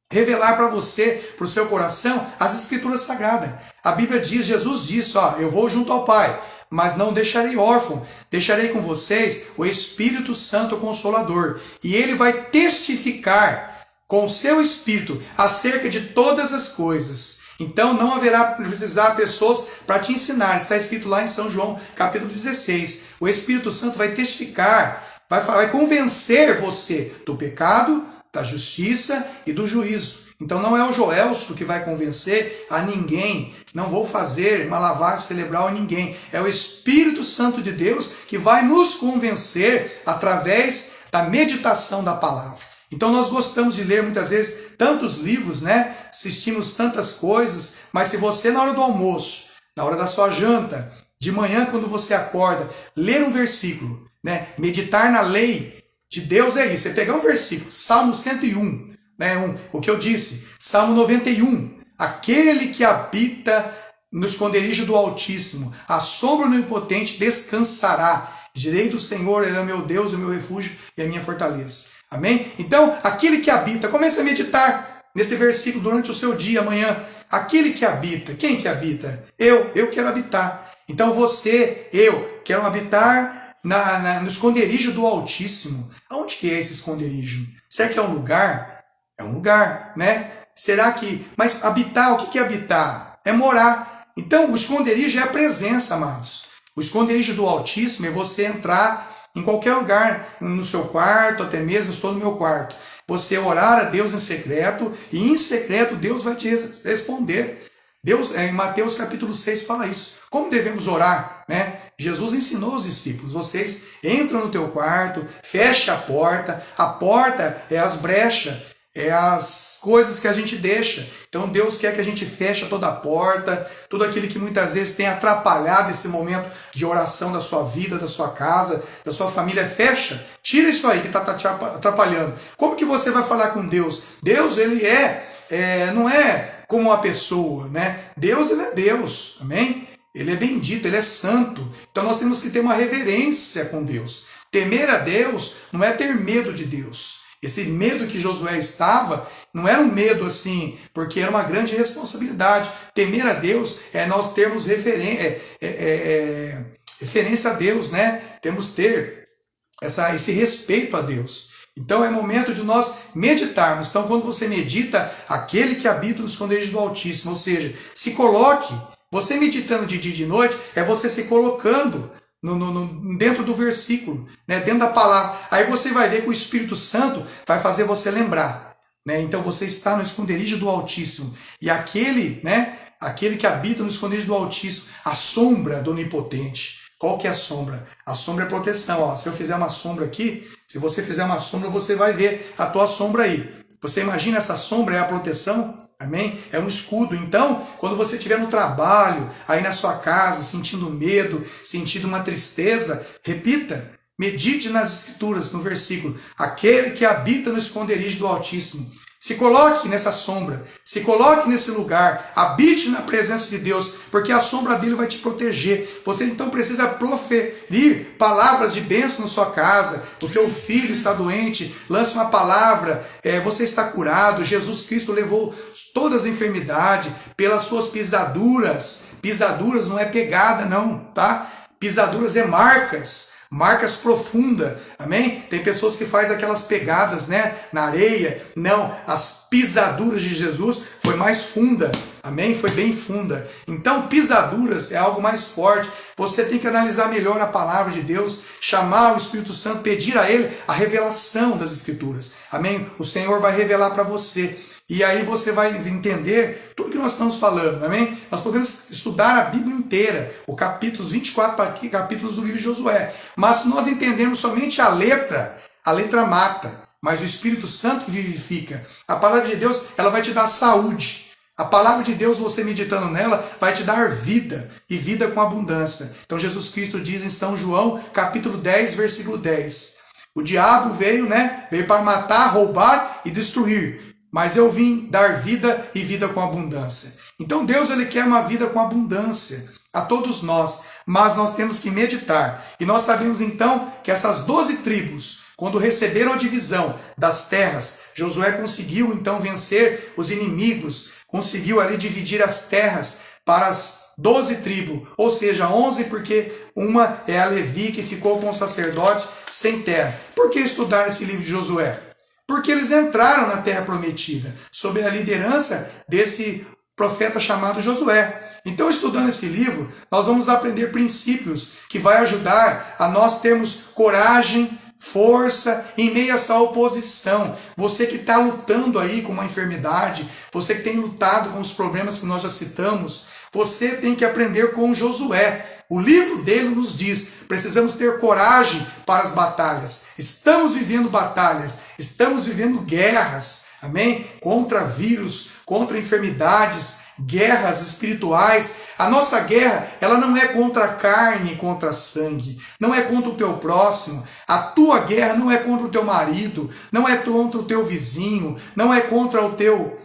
revelar para você, para o seu coração, as Escrituras Sagradas. A Bíblia diz, Jesus disse, eu vou junto ao Pai, mas não deixarei órfão, deixarei com vocês o Espírito Santo Consolador, e ele vai testificar com o seu Espírito acerca de todas as coisas. Então não haverá precisar pessoas para te ensinar. Está escrito lá em São João, capítulo 16. O Espírito Santo vai testificar, vai convencer você do pecado, da justiça e do juízo. Então não é o Joelso que vai convencer a ninguém. Não vou fazer uma lavagem cerebral a ninguém. É o Espírito Santo de Deus que vai nos convencer através da meditação da palavra. Então nós gostamos de ler muitas vezes tantos livros, né? Assistimos tantas coisas, mas se você na hora do almoço, na hora da sua janta, de manhã quando você acorda, ler um versículo, né? Meditar na lei de Deus é isso, é pegar um versículo, Salmo 101, né? O que eu disse, Salmo 91, aquele que habita no esconderijo do Altíssimo, a sombra do Onipotente descansará. Direi do Senhor, ele é o meu Deus, o meu refúgio e a minha fortaleza. Amém? Então, aquele que habita, comece a meditar nesse versículo durante o seu dia, amanhã. Aquele que habita, quem que habita? Eu quero habitar. Então você, eu, quero habitar no esconderijo do Altíssimo. Aonde que é esse esconderijo? Será que é um lugar? É um lugar, né? Será que... Mas habitar, o que é habitar? É morar. Então, o esconderijo é a presença, amados. O esconderijo do Altíssimo é você entrar em qualquer lugar, no seu quarto, até mesmo, estou no meu quarto. Você orar a Deus em secreto, e em secreto Deus vai te responder. Deus, em Mateus capítulo 6 fala isso. Como devemos orar, né? Jesus ensinou os discípulos, vocês entram no teu quarto, fecha a porta é as brechas, é as coisas que a gente deixa. Então Deus quer que a gente feche toda a porta, tudo aquilo que muitas vezes tem atrapalhado esse momento de oração da sua vida, da sua casa, da sua família. Fecha, tira isso aí que está te atrapalhando. Como que você vai falar com Deus? Deus, ele não é como uma pessoa, né? Deus, ele é Deus, amém? Ele é bendito, ele é santo. Então nós temos que ter uma reverência com Deus. Temer a Deus não é ter medo de Deus. Esse medo que Josué estava, não era um medo assim, porque era uma grande responsabilidade. Temer a Deus é nós termos referência a Deus, né? Temos que ter esse respeito a Deus. Então é momento de nós meditarmos. Então quando você medita, aquele que habita no esconderijo do Altíssimo, ou seja, se coloque, você meditando de dia e de noite, é você se colocando dentro do versículo, né, dentro da palavra. Aí você vai ver que o Espírito Santo vai fazer você lembrar, né? Então você está no esconderijo do Altíssimo, e aquele que habita no esconderijo do Altíssimo, a sombra do Onipotente. Qual que é a sombra? A sombra é proteção. Ó. Se eu fizer uma sombra aqui, se você fizer uma sombra, você vai ver a tua sombra aí. Você imagina, essa sombra é a proteção? Amém? É um escudo. Então, quando você estiver no trabalho, aí na sua casa, sentindo medo, sentindo uma tristeza, repita, medite nas Escrituras, no versículo: aquele que habita no esconderijo do Altíssimo. Se coloque nessa sombra, se coloque nesse lugar, habite na presença de Deus, porque a sombra dele vai te proteger. Você então precisa proferir palavras de bênção na sua casa. O teu filho está doente, lance uma palavra, você está curado. Jesus Cristo levou todas as enfermidades pelas suas pisaduras. Pisaduras não é pegada não, tá? Pisaduras é marcas profundas, amém? Tem pessoas que fazem aquelas pegadas, né, na areia. Não, as pisaduras de Jesus foi mais funda, amém? Foi bem funda. Então pisaduras é algo mais forte. Você tem que analisar melhor a palavra de Deus, chamar o Espírito Santo, pedir a Ele a revelação das Escrituras, amém? O Senhor vai revelar para você. E aí você vai entender tudo que nós estamos falando, amém? Nós podemos estudar a Bíblia inteira, os capítulos 24 capítulos do livro de Josué. Mas se nós entendermos somente a letra mata, mas o Espírito Santo que vivifica. A palavra de Deus, ela vai te dar saúde. A palavra de Deus, você meditando nela, vai te dar vida, e vida com abundância. Então Jesus Cristo diz em São João, capítulo 10, versículo 10. O diabo veio para matar, roubar e destruir. Mas eu vim dar vida e vida com abundância. Então Deus, ele quer uma vida com abundância a todos nós, mas nós temos que meditar. E nós sabemos então que essas 12 tribos, quando receberam a divisão das terras, Josué conseguiu então vencer os inimigos, conseguiu ali dividir as terras para as 12 tribos, ou seja, 11, porque uma é a Levi, que ficou com o sacerdote sem terra. Por que estudar esse livro de Josué? Porque eles entraram na terra prometida, sob a liderança desse profeta chamado Josué. Então, estudando esse livro, nós vamos aprender princípios que vai ajudar a nós termos coragem, força em meio a essa oposição. Você que está lutando aí com uma enfermidade, você que tem lutado com os problemas que nós já citamos, você tem que aprender com Josué. O livro dele nos diz, precisamos ter coragem para as batalhas. Estamos vivendo batalhas, estamos vivendo guerras, amém? Contra vírus, contra enfermidades, guerras espirituais. A nossa guerra, ela não é contra a carne, contra sangue, não é contra o teu próximo. A tua guerra não é contra o teu marido, não é contra o teu vizinho, não é contra o teu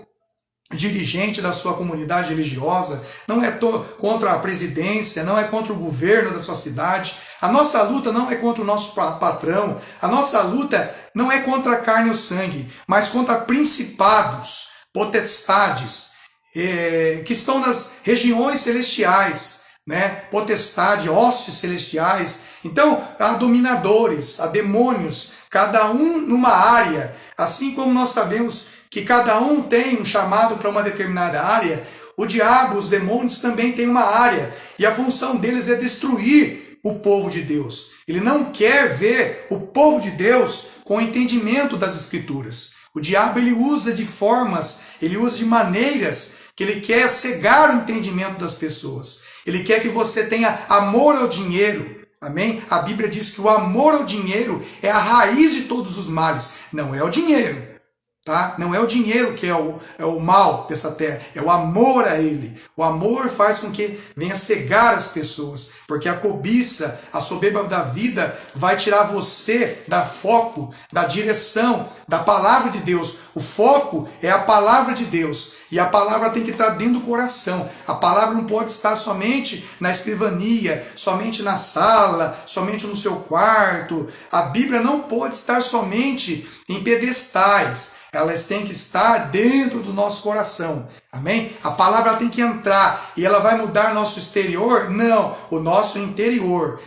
dirigente da sua comunidade religiosa, não é contra a presidência, não é contra o governo da sua cidade. A nossa luta não é contra o nosso patrão, a nossa luta não é contra a carne ou sangue, mas contra principados, potestades, que estão nas regiões celestiais, né? Potestade, hostes celestiais. Então, há dominadores, há demônios, cada um numa área, assim como nós sabemos que cada um tem um chamado para uma determinada área, o diabo, os demônios também têm uma área, e a função deles é destruir o povo de Deus. Ele não quer ver o povo de Deus com o entendimento das Escrituras. O diabo ele usa de formas, ele usa de maneiras que ele quer cegar o entendimento das pessoas. Ele quer que você tenha amor ao dinheiro. Amém? A Bíblia diz que o amor ao dinheiro é a raiz de todos os males. Não é o dinheiro. Tá? Não é o dinheiro que é o mal dessa terra, é o amor a ele. O amor faz com que venha cegar as pessoas, porque a cobiça, a soberba da vida vai tirar você da foco, da direção, da palavra de Deus. O foco é a palavra de Deus, e a palavra tem que estar dentro do coração. A palavra não pode estar somente na escrivania, somente na sala, somente no seu quarto. A Bíblia não pode estar somente em pedestais. Elas têm que estar dentro do nosso coração. Amém? A palavra tem que entrar e ela vai mudar nosso exterior? Não, o nosso interior.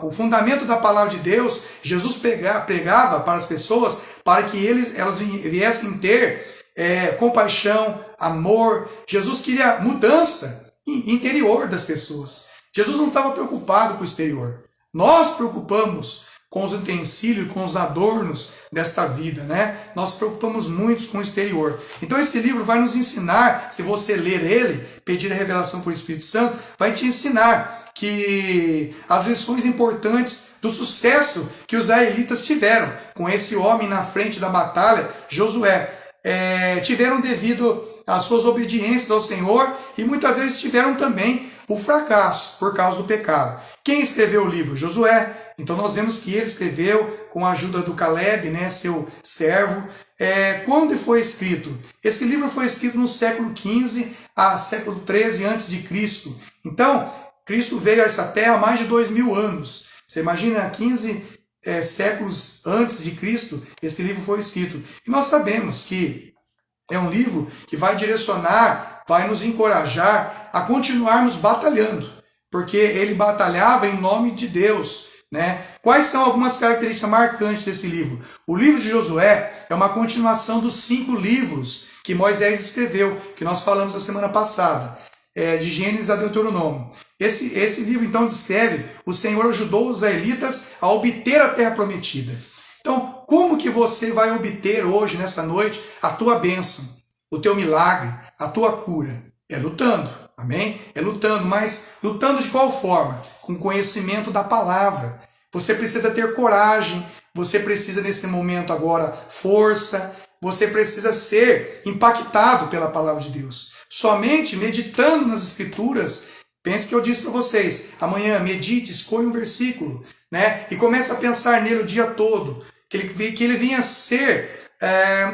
O fundamento da palavra de Deus, Jesus pregava para as pessoas para que elas viessem ter compaixão, amor. Jesus queria mudança interior das pessoas. Jesus não estava preocupado com o exterior. Nós preocupamos com os utensílios, com os adornos desta vida, né? Nós preocupamos muito com o exterior. Então esse livro vai nos ensinar, se você ler ele, pedir a revelação por Espírito Santo, vai te ensinar que as lições importantes do sucesso que os israelitas tiveram com esse homem na frente da batalha, Josué, tiveram devido às suas obediências ao Senhor e muitas vezes tiveram também o fracasso por causa do pecado. Quem escreveu o livro? Josué. Então nós vemos que ele escreveu com a ajuda do Caleb, né, seu servo. Quando foi escrito? Esse livro foi escrito no século XV a século XIII a.C. Então, Cristo veio a essa terra há mais de 2000 anos. Você imagina, 15 séculos antes de Cristo, esse livro foi escrito. E nós sabemos que é um livro que vai direcionar, vai nos encorajar a continuarmos batalhando, porque ele batalhava em nome de Deus. Né? Quais são algumas características marcantes desse livro? O livro de Josué é uma continuação dos 5 livros que Moisés escreveu, que nós falamos a semana passada, de Gênesis a Deuteronômio. Esse livro então descreve: o Senhor ajudou os israelitas a obter a terra prometida. Então, como que você vai obter hoje, nessa noite, a tua bênção, o teu milagre, a tua cura? É lutando. Amém? É lutando, mas lutando de qual forma? Com conhecimento da palavra. Você precisa ter coragem, você precisa nesse momento agora força, você precisa ser impactado pela palavra de Deus. Somente meditando nas Escrituras, pense que eu disse para vocês, amanhã medite, escolha um versículo, né? E comece a pensar nele o dia todo, que ele venha ser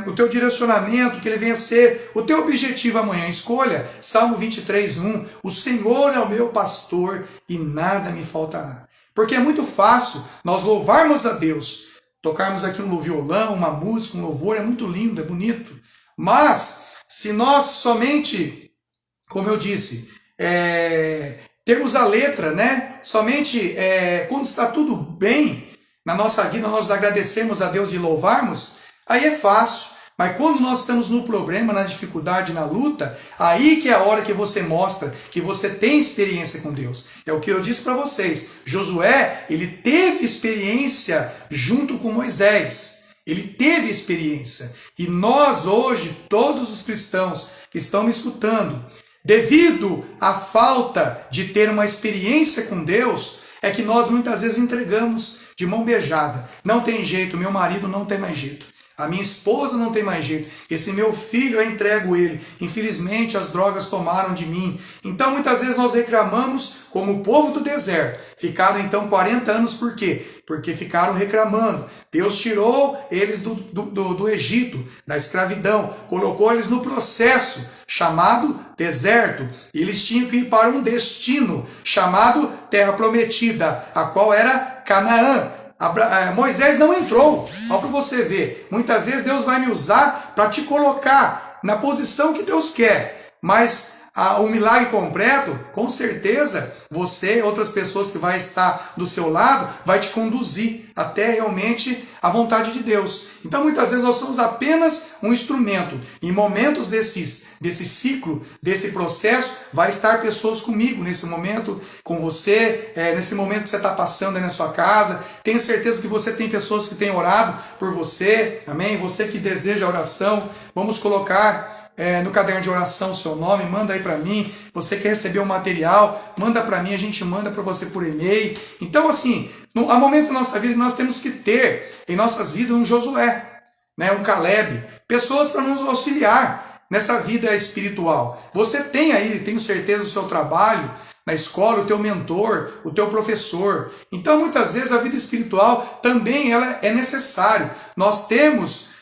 o teu direcionamento, que ele venha ser o teu objetivo amanhã. Escolha Salmo 23:1, o Senhor é o meu pastor e nada me faltará. Porque é muito fácil nós louvarmos a Deus, tocarmos aqui um violão, uma música, um louvor, é muito lindo, é bonito, mas se nós somente, como eu disse, termos a letra, né? Somente quando está tudo bem na nossa vida, nós agradecemos a Deus e louvarmos, aí é fácil. Mas quando nós estamos no problema, na dificuldade, na luta, aí que é a hora que você mostra que você tem experiência com Deus. É o que eu disse para vocês. Josué, ele teve experiência junto com Moisés. Ele teve experiência. E nós hoje, todos os cristãos que estão me escutando, devido à falta de ter uma experiência com Deus, é que nós muitas vezes entregamos de mão beijada. Não tem jeito, meu marido não tem mais jeito. A minha esposa não tem mais jeito. Esse meu filho, eu entrego ele. Infelizmente, as drogas tomaram de mim. Então, muitas vezes nós reclamamos como o povo do deserto. Ficaram, então, 40 anos por quê? Porque ficaram reclamando. Deus tirou eles do Egito, da escravidão, colocou eles no processo chamado deserto. E eles tinham que ir para um destino chamado Terra Prometida, a qual era Canaã. Moisés não entrou. Olha para você ver. Muitas vezes Deus vai me usar para te colocar na posição que Deus quer. Mas o milagre completo, com certeza, você, outras pessoas que vai estar do seu lado, vai te conduzir até realmente a vontade de Deus. Então, muitas vezes, nós somos apenas um instrumento. Em momentos desse ciclo, desse processo, vai estar pessoas comigo nesse momento, com você, nesse momento que você está passando aí na sua casa. Tenho certeza que você tem pessoas que têm orado por você, amém? Você que deseja oração, vamos colocar no caderno de oração o seu nome, manda aí para mim. Você quer receber o material, manda para mim, a gente manda para você por e-mail. Então, assim, há momentos na nossa vida que nós temos que ter em nossas vidas um Josué, né, um Caleb, pessoas para nos auxiliar nessa vida espiritual. Você tem aí, tenho certeza, o seu trabalho na escola, o teu mentor, o teu professor. Então, muitas vezes, a vida espiritual também ela é necessária. Nós temos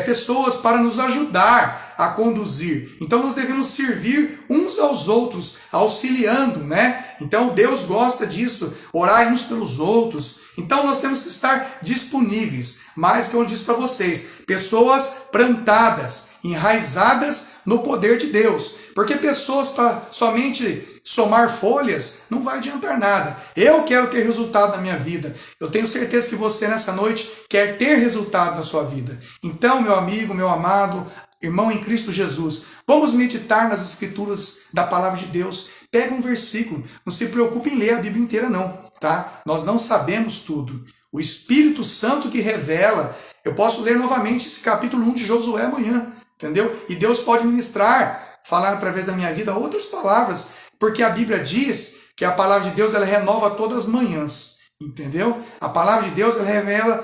pessoas para nos ajudar a conduzir. Então nós devemos servir uns aos outros, auxiliando, né? Então Deus gosta disso, orar uns pelos outros. Então nós temos que estar disponíveis. Mas que eu disse para vocês, pessoas plantadas, enraizadas no poder de Deus. Porque pessoas para somente somar folhas não vai adiantar nada. Eu quero ter resultado na minha vida. Eu tenho certeza que você nessa noite quer ter resultado na sua vida. Então, meu amigo, meu amado, irmão em Cristo Jesus, vamos meditar nas escrituras da palavra de Deus. Pega um versículo, não se preocupe em ler a Bíblia inteira não, tá? Nós não sabemos tudo. O Espírito Santo que revela. Eu posso ler novamente esse capítulo 1 de Josué amanhã, entendeu? E Deus pode ministrar, falar através da minha vida outras palavras, porque a Bíblia diz que a palavra de Deus ela renova todas as manhãs, entendeu? A palavra de Deus ela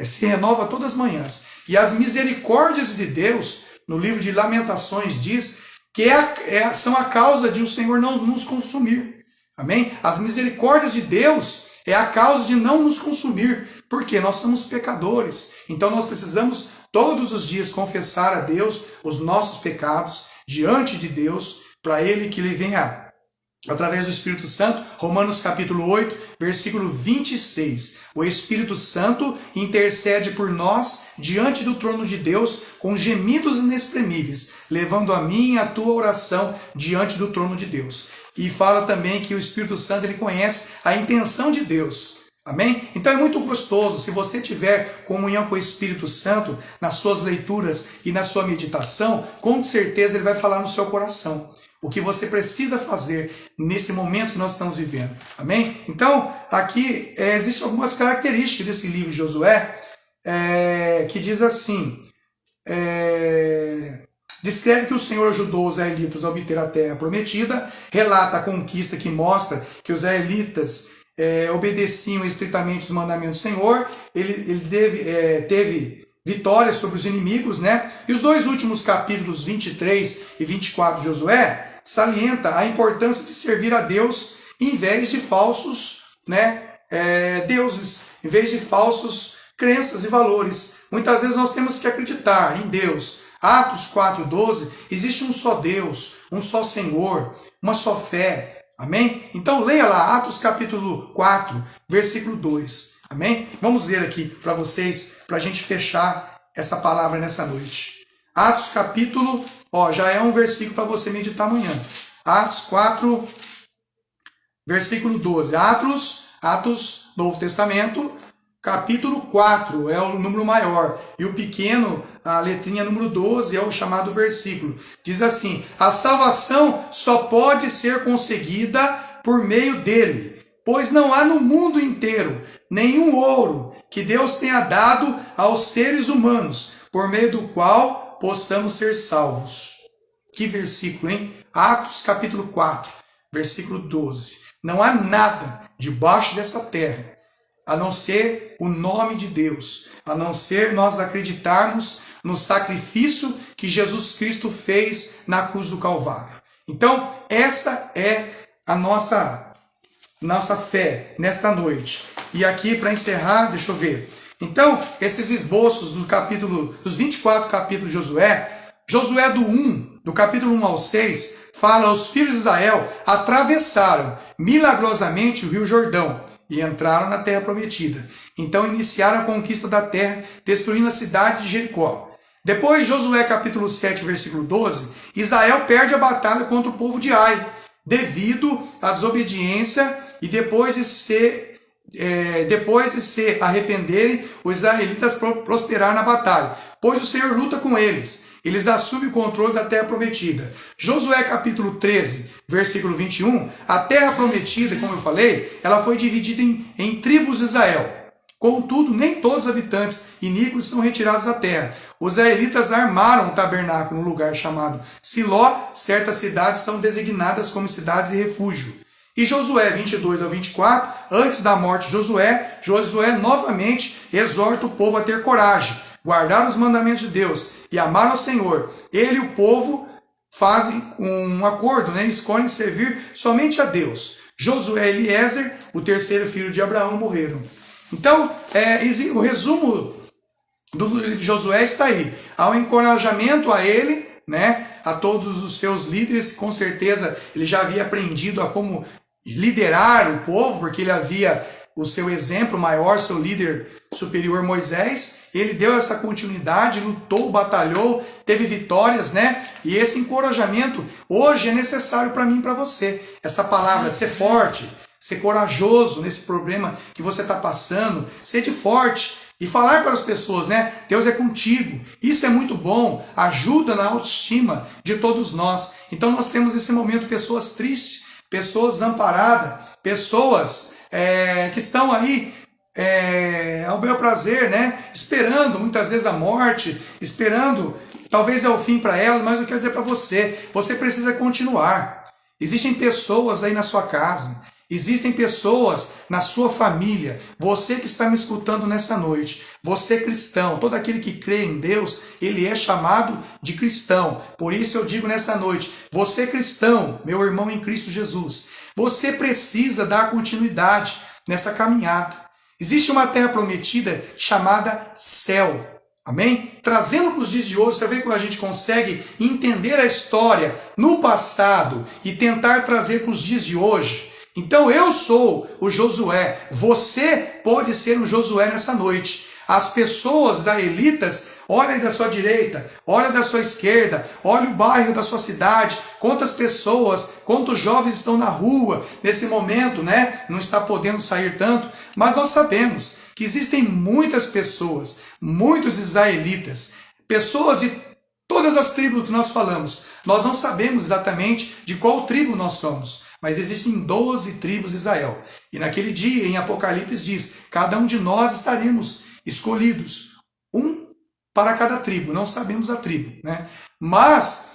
se renova todas as manhãs. E as misericórdias de Deus, no livro de Lamentações, diz que são a causa de o Senhor não nos consumir. Amém? As misericórdias de Deus é a causa de não nos consumir, porque nós somos pecadores. Então nós precisamos todos os dias confessar a Deus os nossos pecados diante de Deus, para Ele que Ele venha através do Espírito Santo. Romanos capítulo 8, versículo 26. O Espírito Santo intercede por nós diante do trono de Deus com gemidos inexprimíveis, levando a minha e a tua oração diante do trono de Deus. E fala também que o Espírito Santo ele conhece a intenção de Deus. Amém? Então é muito gostoso se você tiver comunhão com o Espírito Santo nas suas leituras e na sua meditação, com certeza ele vai falar no seu coração o que você precisa fazer nesse momento que nós estamos vivendo. Amém? Então, aqui existem algumas características desse livro de Josué, que diz assim, descreve que o Senhor ajudou os israelitas a obter a terra prometida, relata a conquista que mostra que os israelitas obedeciam estritamente os mandamentos do Senhor, ele teve vitória sobre os inimigos, né? E os dois últimos capítulos, 23 e 24 de Josué, salienta a importância de servir a Deus em vez de falsos, né, deuses, em vez de falsos crenças e valores. Muitas vezes nós temos que acreditar em Deus. Atos 4:12, existe um só Deus, um só Senhor, uma só fé. Amém? Então leia lá, Atos capítulo 4, versículo 2. Amém? Vamos ler aqui para vocês, para a gente fechar essa palavra nessa noite. Atos capítulo, já é um versículo para você meditar amanhã. Atos 4, versículo 12. Atos, Novo Testamento, capítulo 4 é o número maior. E o pequeno, a letrinha número 12, é o chamado versículo. Diz assim: a salvação só pode ser conseguida por meio dele, pois não há no mundo inteiro nenhum ouro que Deus tenha dado aos seres humanos, por meio do qual possamos ser salvos. Que versículo, hein? Atos capítulo 4, versículo 12. Não há nada debaixo dessa terra, a não ser o nome de Deus, a não ser nós acreditarmos no sacrifício que Jesus Cristo fez na cruz do Calvário. Então, essa é a nossa fé nesta noite. E aqui, para encerrar, deixa eu ver. Então, esses esboços dos 24 capítulos de Josué do capítulo 1 ao 6, fala: os filhos de Israel atravessaram milagrosamente o rio Jordão e entraram na terra prometida. Então iniciaram a conquista da terra, destruindo a cidade de Jericó. Depois, Josué capítulo 7, versículo 12, Israel perde a batalha contra o povo de Ai, devido à desobediência, e depois de se arrependerem, os israelitas prosperaram na batalha, pois o Senhor luta com eles. Eles assumem o controle da terra prometida. Josué capítulo 13, versículo 21, a terra prometida, como eu falei, ela foi dividida em tribos de Israel. Contudo, nem todos os habitantes iníquos são retirados da terra. Os israelitas armaram um tabernáculo no lugar chamado Siló. Certas cidades são designadas como cidades de refúgio. E Josué 22 ao 24, antes da morte de Josué novamente exorta o povo a ter coragem, guardar os mandamentos de Deus e amar ao Senhor. Ele e o povo fazem um acordo, escolhem servir somente a Deus. Josué e Eliezer, o terceiro filho de Abraão, morreram. Então, o resumo do livro de Josué está aí. Há um encorajamento a ele, a todos os seus líderes. Com certeza ele já havia aprendido a como liderar o povo, porque ele havia o seu exemplo maior, seu líder superior Moisés. Ele deu essa continuidade, lutou, batalhou, teve vitórias, E esse encorajamento hoje é necessário para mim e para você. Essa palavra, ser forte, ser corajoso nesse problema que você está passando, ser forte e falar para as pessoas, Deus é contigo. Isso é muito bom, ajuda na autoestima de todos nós. Então nós temos nesse momento pessoas tristes, pessoas desamparadas, pessoas que estão aí ao bel prazer, esperando muitas vezes a morte, esperando talvez é o fim para elas, mas eu quero dizer para você, você precisa continuar. Existem pessoas aí na sua casa, existem pessoas na sua família, você que está me escutando nessa noite, você cristão, todo aquele que crê em Deus, ele é chamado de cristão. Por isso eu digo nessa noite, você cristão, meu irmão em Cristo Jesus, você precisa dar continuidade nessa caminhada. Existe uma terra prometida chamada céu. Amém? Trazendo para os dias de hoje, você vê como a gente consegue entender a história no passado e tentar trazer para os dias de hoje. Então eu sou o Josué, você pode ser um Josué nessa noite. As pessoas israelitas, olhem da sua direita, olhem da sua esquerda, olhem o bairro da sua cidade, quantas pessoas, quantos jovens estão na rua nesse momento, Não está podendo sair tanto, mas nós sabemos que existem muitas pessoas, muitos israelitas, pessoas de todas as tribos que nós falamos. Nós não sabemos exatamente de qual tribo nós somos, mas existem 12 tribos de Israel. E naquele dia, em Apocalipse diz, cada um de nós estaremos escolhidos, um para cada tribo, não sabemos a tribo, Mas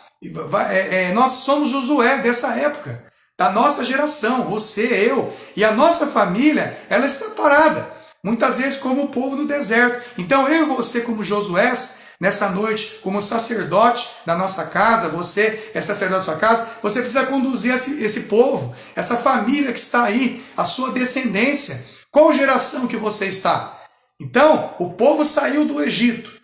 nós somos Josué dessa época, da nossa geração, você, eu, e a nossa família, ela está parada, muitas vezes como o povo no deserto. Então eu e você como Josué, nessa noite, como sacerdote da nossa casa, você é sacerdote da sua casa, você precisa conduzir esse povo, essa família que está aí, a sua descendência. Qual geração que você está? Então, o povo saiu do Egito,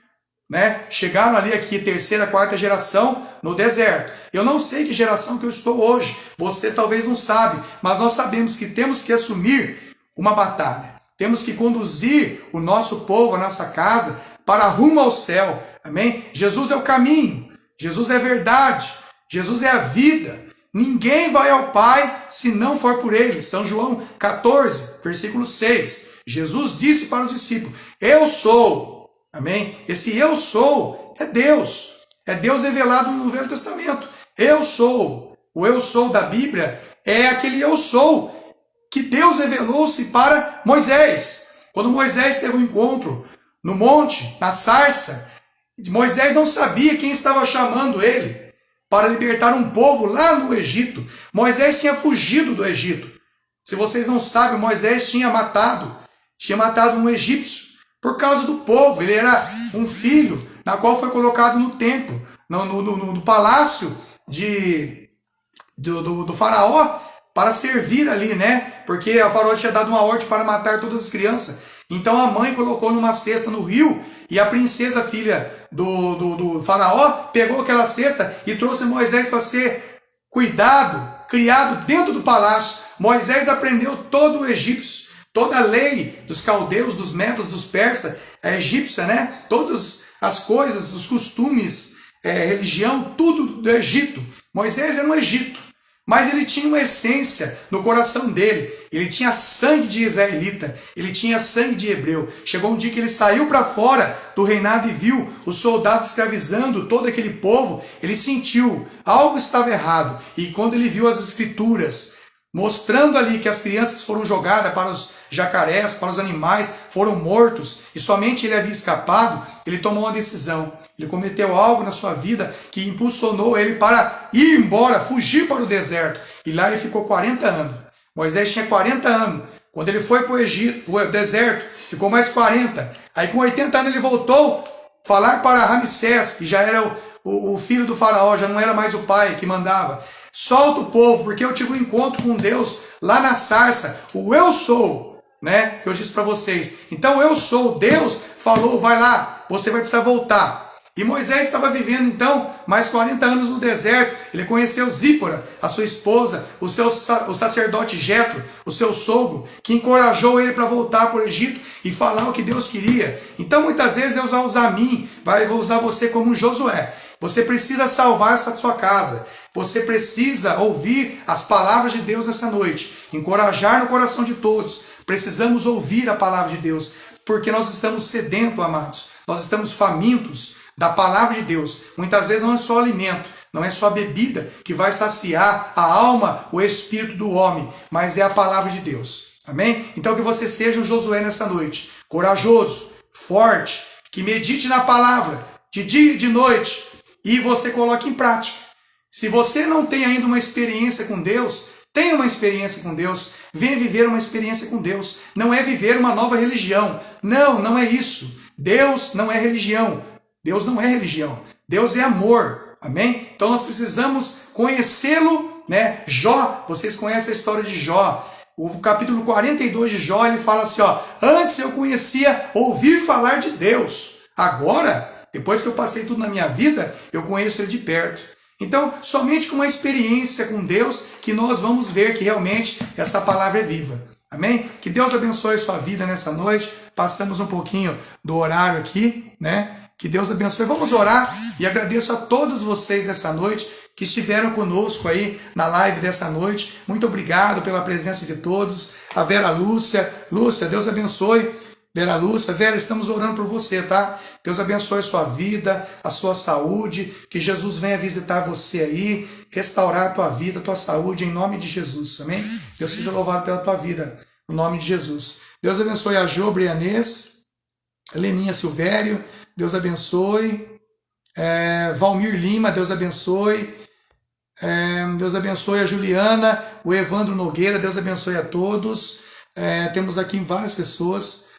Chegaram ali aqui, terceira, quarta geração, no deserto. Eu não sei que geração que eu estou hoje, você talvez não sabe, mas nós sabemos que temos que assumir uma batalha. Temos que conduzir o nosso povo, a nossa casa, para rumo ao céu. Amém? Jesus é o caminho, Jesus é a verdade, Jesus é a vida. Ninguém vai ao Pai se não for por Ele. São João 14, versículo 6. Jesus disse para os discípulos, eu sou. Amém? Esse eu sou é Deus. É Deus revelado no Velho Testamento. Eu sou. O eu sou da Bíblia é aquele eu sou que Deus revelou-se para Moisés. Quando Moisés teve um encontro no monte, na sarça, Moisés não sabia quem estava chamando ele para libertar um povo lá no Egito. Moisés tinha fugido do Egito. Se vocês não sabem, Moisés tinha matado um egípcio por causa do povo. Ele era um filho, na qual foi colocado no templo, no palácio do faraó, para servir ali, né? Porque a Faraó tinha dado uma ordem para matar todas as crianças. Então a mãe colocou numa cesta no rio e a princesa, filha do Faraó, pegou aquela cesta e trouxe Moisés para ser cuidado, criado dentro do palácio. Moisés aprendeu todo o egípcio, toda a lei dos caldeus, dos medos, dos persas, a egípcia, né? Todas as coisas, os costumes, religião, tudo do Egito. Moisés era no Egito, mas ele tinha uma essência no coração dele. Ele tinha sangue de israelita, ele tinha sangue de hebreu. Chegou um dia que ele saiu para fora do reinado e viu os soldados escravizando todo aquele povo. Ele sentiu algo estava errado. E quando ele viu as escrituras mostrando ali que as crianças foram jogadas para os jacarés, para os animais, foram mortos, e somente ele havia escapado, ele tomou uma decisão. Ele cometeu algo na sua vida que impulsionou ele para ir embora, fugir para o deserto. E lá ele ficou 40 anos. Moisés tinha 40 anos. Quando ele foi para o Egito, para o deserto, ficou mais 40. Aí com 80 anos ele voltou falar para Ramsés, que já era o filho do faraó, já não era mais o pai que mandava. Solta o povo, porque eu tive um encontro com Deus lá na sarça. O eu sou, né? Que eu disse para vocês. Então eu sou, Deus falou, vai lá, você vai precisar voltar. E Moisés estava vivendo então mais 40 anos no deserto. Ele conheceu Zípora, a sua esposa, o sacerdote Jetro, o seu sogro, que encorajou ele para voltar para o Egito e falar o que Deus queria. Então muitas vezes Deus vai usar mim, vai usar você como um Josué. Você precisa salvar essa sua casa. Você precisa ouvir as palavras de Deus nessa noite, encorajar no coração de todos. Precisamos ouvir a palavra de Deus, porque nós estamos sedentos, amados. Nós estamos famintos da palavra de Deus. Muitas vezes não é só alimento, não é só a bebida que vai saciar a alma, o espírito do homem, mas é a palavra de Deus. Amém? Então que você seja um Josué nessa noite, corajoso, forte, que medite na palavra de dia e de noite e você coloque em prática. Se você não tem ainda uma experiência com Deus, tenha uma experiência com Deus. Venha viver uma experiência com Deus. Não é viver uma nova religião. Não, não é isso. Deus não é religião. Deus não é religião. Deus é amor. Amém? Então nós precisamos conhecê-lo, né? Jó, vocês conhecem a história de Jó. O capítulo 42 de Jó, ele fala assim, ó, antes eu conhecia ouvir falar de Deus. Agora, depois que eu passei tudo na minha vida, eu conheço ele de perto. Então, somente com uma experiência com Deus que nós vamos ver que realmente essa palavra é viva. Amém? Que Deus abençoe a sua vida nessa noite. Passamos um pouquinho do horário aqui, né? Que Deus abençoe. Vamos orar e agradeço a todos vocês nessa noite que estiveram conosco aí na live dessa noite. Muito obrigado pela presença de todos. A Vera Lúcia. Lúcia, Deus abençoe. Vera Lúcia, Vera, estamos orando por você, tá? Deus abençoe a sua vida, a sua saúde, que Jesus venha visitar você aí, restaurar a tua vida, a tua saúde, em nome de Jesus, amém? Deus seja louvado pela tua vida, no nome de Jesus. Deus abençoe a Jo Brianês, Leninha Silvério, Deus abençoe, Valmir Lima, Deus abençoe, Deus abençoe a Juliana, o Evandro Nogueira, Deus abençoe a todos. Temos aqui várias pessoas,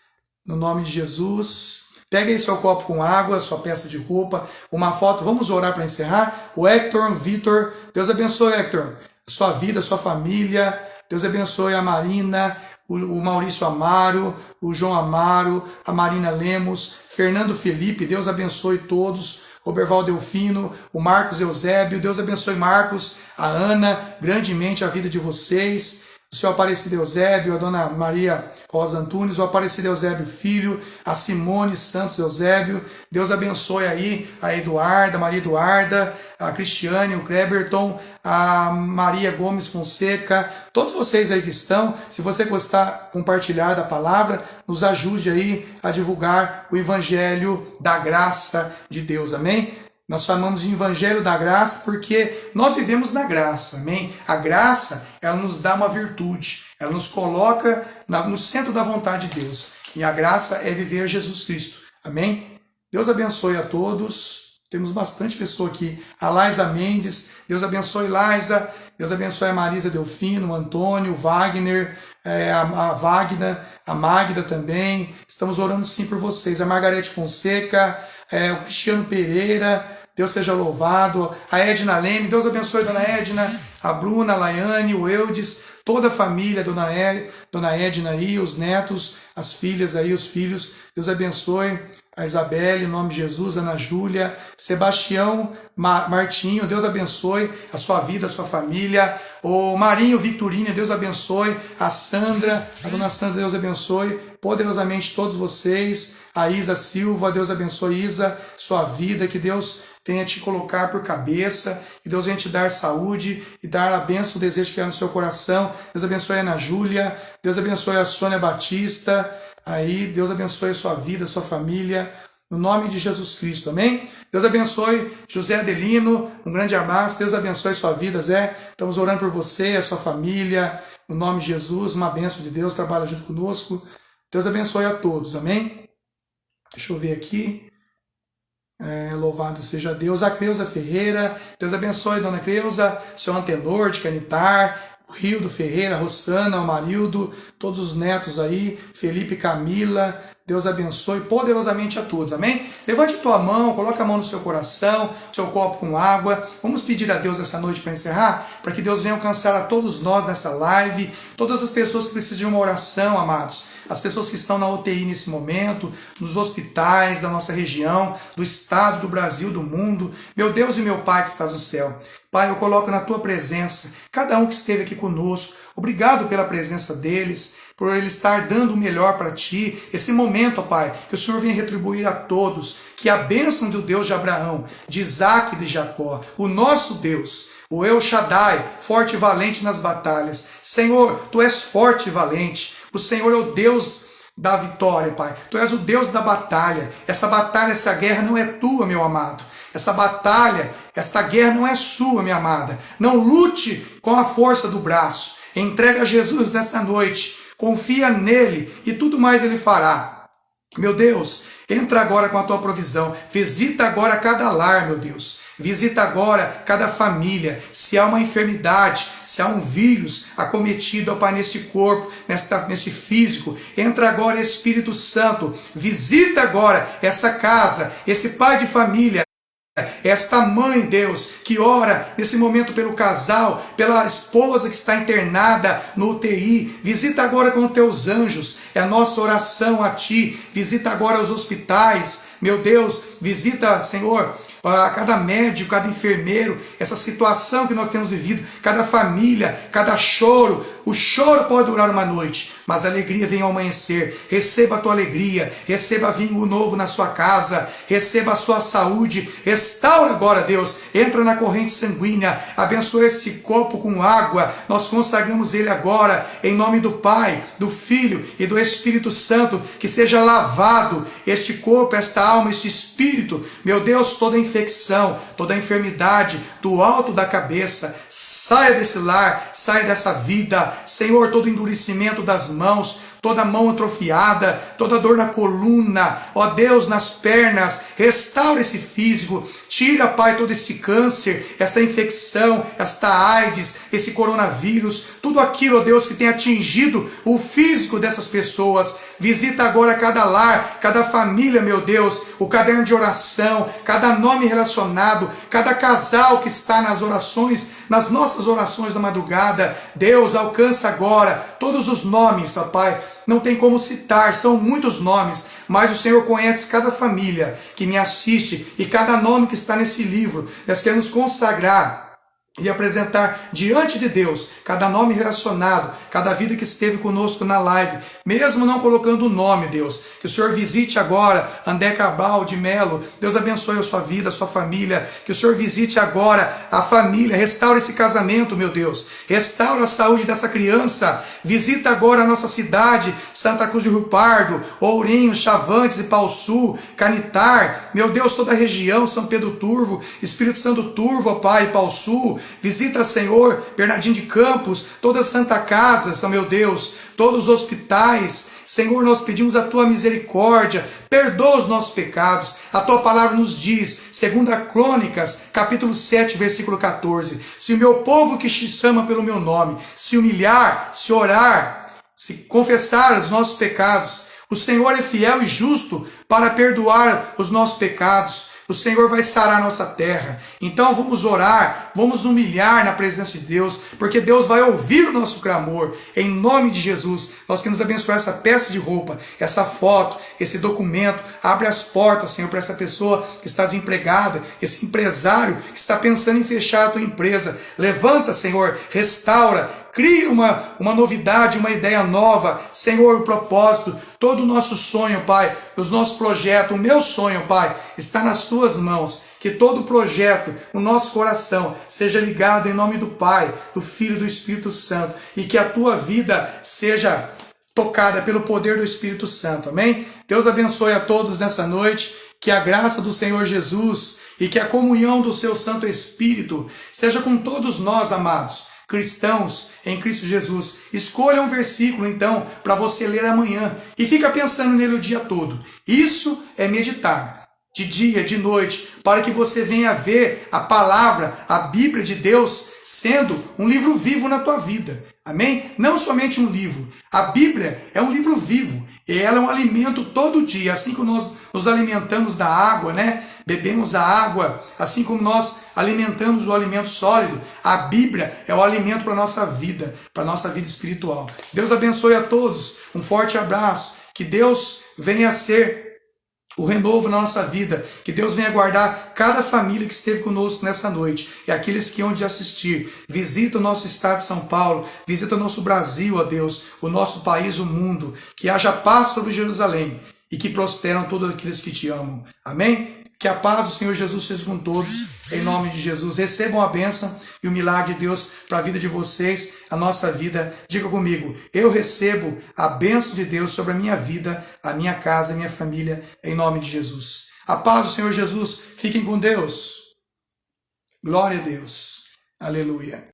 no nome de Jesus. Pega aí seu copo com água, sua peça de roupa, uma foto. Vamos orar para encerrar. O Hector, Vitor, Deus abençoe, Hector, sua vida, sua família. Deus abençoe a Marina, o Maurício Amaro, o João Amaro, a Marina Lemos, Fernando Felipe, Deus abençoe todos. Oberval Delfino, o Marcos Eusébio, Deus abençoe Marcos, a Ana, grandemente a vida de vocês. O senhor Aparecido Eusébio, a dona Maria Rosa Antunes, o Aparecido Eusébio Filho, a Simone Santos Eusébio, Deus abençoe aí a Eduarda, a Maria Eduarda, a Cristiane, o Kreberton, a Maria Gomes Fonseca, todos vocês aí que estão, se você gostar, compartilhar da palavra, nos ajude aí a divulgar o Evangelho da Graça de Deus, amém? Nós chamamos de Evangelho da Graça porque nós vivemos na graça, amém? A graça, ela nos dá uma virtude, ela nos coloca no centro da vontade de Deus. E a graça é viver Jesus Cristo, amém? Deus abençoe a todos. Temos bastante pessoa aqui. A Laisa Mendes, Deus abençoe Laisa. Deus abençoe a Marisa Delfino, o Antônio, o Wagner, a Wagner, a Magda também. Estamos orando sim por vocês. A Margarete Fonseca, o Cristiano Pereira, Deus seja louvado. A Edna Leme, Deus abençoe a dona Edna, a Bruna, a Laiane, o Eudes, toda a família, dona Edna aí, os netos, as filhas aí, os filhos. Deus abençoe a Isabelle, em nome de Jesus, Ana Júlia, Sebastião, Martinho, Deus abençoe a sua vida, a sua família. O Marinho Victorino, Deus abençoe. A Sandra, a dona Sandra, Deus abençoe poderosamente todos vocês. A Isa Silva, Deus abençoe, Isa, sua vida, que Deus venha te colocar por cabeça, que Deus venha te dar saúde e dar a bênção, o desejo que é no seu coração. Deus abençoe a Ana Júlia, Deus abençoe a Sônia Batista, aí Deus abençoe a sua vida, a sua família, no nome de Jesus Cristo, amém? Deus abençoe José Adelino, um grande abraço, Deus abençoe a sua vida, Zé, estamos orando por você, a sua família, no nome de Jesus, uma bênção de Deus, trabalha junto conosco, Deus abençoe a todos, amém? Deixa eu ver aqui. Louvado seja Deus. A Creuza Ferreira, Deus abençoe, dona Creuza, seu Antenor de Canitar, o Rildo Ferreira, a Rossana, o Marildo, todos os netos aí, Felipe, Camila, Deus abençoe poderosamente a todos, amém? Levante tua mão, coloque a mão no seu coração, seu copo com água. Vamos pedir a Deus essa noite para encerrar, para que Deus venha alcançar a todos nós nessa live, todas as pessoas que precisam de uma oração, amados. As pessoas que estão na UTI nesse momento, nos hospitais da nossa região, do estado, do Brasil, do mundo. Meu Deus e meu Pai que estás no céu. Pai, eu coloco na tua presença cada um que esteve aqui conosco. Obrigado pela presença deles, por ele estar dando o melhor para ti. Esse momento, ó Pai, que o Senhor venha retribuir a todos, que a bênção do Deus de Abraão, de Isaac e de Jacó, o nosso Deus, o El Shaddai, forte e valente nas batalhas. Senhor, tu és forte e valente. O Senhor é o Deus da vitória, Pai. Tu és o Deus da batalha. Essa batalha, essa guerra não é tua, meu amado. Essa batalha, esta guerra não é sua, minha amada. Não lute com a força do braço. Entrega a Jesus nesta noite. Confia nele e tudo mais ele fará. Meu Deus, entra agora com a tua provisão. Visita agora cada lar, meu Deus. Visita agora cada família. Se há uma enfermidade, se há um vírus acometido, ó Pai, nesse corpo, nesse físico, entra agora, Espírito Santo. Visita agora essa casa, esse pai de família, esta mãe, Deus, que ora nesse momento pelo casal, pela esposa que está internada no UTI. Visita agora com teus anjos. É a nossa oração a ti. Visita agora os hospitais. Meu Deus, visita, Senhor, cada médico, cada enfermeiro, essa situação que nós temos vivido, cada família, cada choro. O choro pode durar uma noite, mas a alegria vem ao amanhecer. Receba a tua alegria, receba vinho novo na sua casa, receba a sua saúde, restaura agora, Deus, entra na corrente sanguínea, abençoa esse copo com água, nós consagramos ele agora, em nome do Pai, do Filho e do Espírito Santo, que seja lavado este corpo, esta alma, este espírito, meu Deus, toda infecção, toda enfermidade, do alto da cabeça, saia desse lar, saia dessa vida, Senhor, todo endurecimento das mãos, toda mão atrofiada, toda dor na coluna, ó Deus, nas pernas, restaura esse físico, tira, Pai, todo esse câncer, essa infecção, esta AIDS, esse coronavírus, tudo aquilo, ó Deus, que tem atingido o físico dessas pessoas. Visita agora cada lar, cada família, meu Deus, o caderno de oração, cada nome relacionado, cada casal que está nas orações, nas nossas orações da madrugada. Deus, alcança agora todos os nomes, ó Pai. Não tem como citar, são muitos nomes, mas o Senhor conhece cada família que me assiste e cada nome que está nesse livro. Nós queremos consagrar e apresentar diante de Deus cada nome relacionado, cada vida que esteve conosco na live, mesmo não colocando o nome, Deus, que o Senhor visite agora André Cabral de Melo, Deus abençoe a sua vida, a sua família, que o Senhor visite agora a família, restaura esse casamento, meu Deus, restaura a saúde dessa criança, visita agora a nossa cidade, Santa Cruz do Rio Pardo, Ourinhos, Chavantes e Pau Sul, Canitar, meu Deus, toda a região, São Pedro Turvo, Espírito Santo Turvo, ó Pai, Pau Sul. Visita, Senhor, Bernardino de Campos, toda a Santa Casa, São meu Deus, todos os hospitais. Senhor, nós pedimos a tua misericórdia, perdoa os nossos pecados. A tua palavra nos diz, 2 Crônicas, capítulo 7, versículo 14, se o meu povo que te chama pelo meu nome, se humilhar, se orar, se confessar os nossos pecados, o Senhor é fiel e justo para perdoar os nossos pecados. o Senhor vai sarar a nossa terra. Então vamos orar, vamos humilhar na presença de Deus, porque Deus vai ouvir o nosso clamor. Em nome de Jesus, nós queremos abençoar essa peça de roupa, essa foto, esse documento. Abre as portas, Senhor, para essa pessoa que está desempregada, esse empresário que está pensando em fechar a tua empresa. Levanta, Senhor, restaura, cria uma novidade, uma ideia nova. Senhor, o propósito, todo o nosso sonho, Pai, os nossos projetos, o meu sonho, Pai, está nas tuas mãos. Que todo projeto, o nosso coração, seja ligado em nome do Pai, do Filho e do Espírito Santo. E que a tua vida seja tocada pelo poder do Espírito Santo. Amém? Deus abençoe a todos nessa noite. Que a graça do Senhor Jesus e que a comunhão do seu Santo Espírito seja com todos nós, amados cristãos em Cristo Jesus. Escolha um versículo, então, para você ler amanhã e fica pensando nele o dia todo. Isso é meditar, de dia, de noite, para que você venha ver a palavra, a Bíblia de Deus, sendo um livro vivo na tua vida. Amém? Não somente um livro. A Bíblia é um livro vivo. E ela é um alimento todo dia, assim como nós nos alimentamos da água, né? Bebemos a água, assim como nós alimentamos o alimento sólido, a Bíblia é o alimento para a nossa vida espiritual. Deus abençoe a todos, um forte abraço, que Deus venha ser o renovo na nossa vida, que Deus venha guardar cada família que esteve conosco nessa noite e aqueles que hão de assistir. Visita o nosso estado de São Paulo, visita o nosso Brasil, ó Deus, o nosso país, o mundo, que haja paz sobre Jerusalém e que prosperam todos aqueles que te amam. Amém? Que a paz do Senhor Jesus seja com todos, em nome de Jesus. Recebam a bênção e o milagre de Deus para a vida de vocês, a nossa vida. Diga comigo, eu recebo a bênção de Deus sobre a minha vida, a minha casa, a minha família, em nome de Jesus. A paz do Senhor Jesus, fiquem com Deus. Glória a Deus. Aleluia.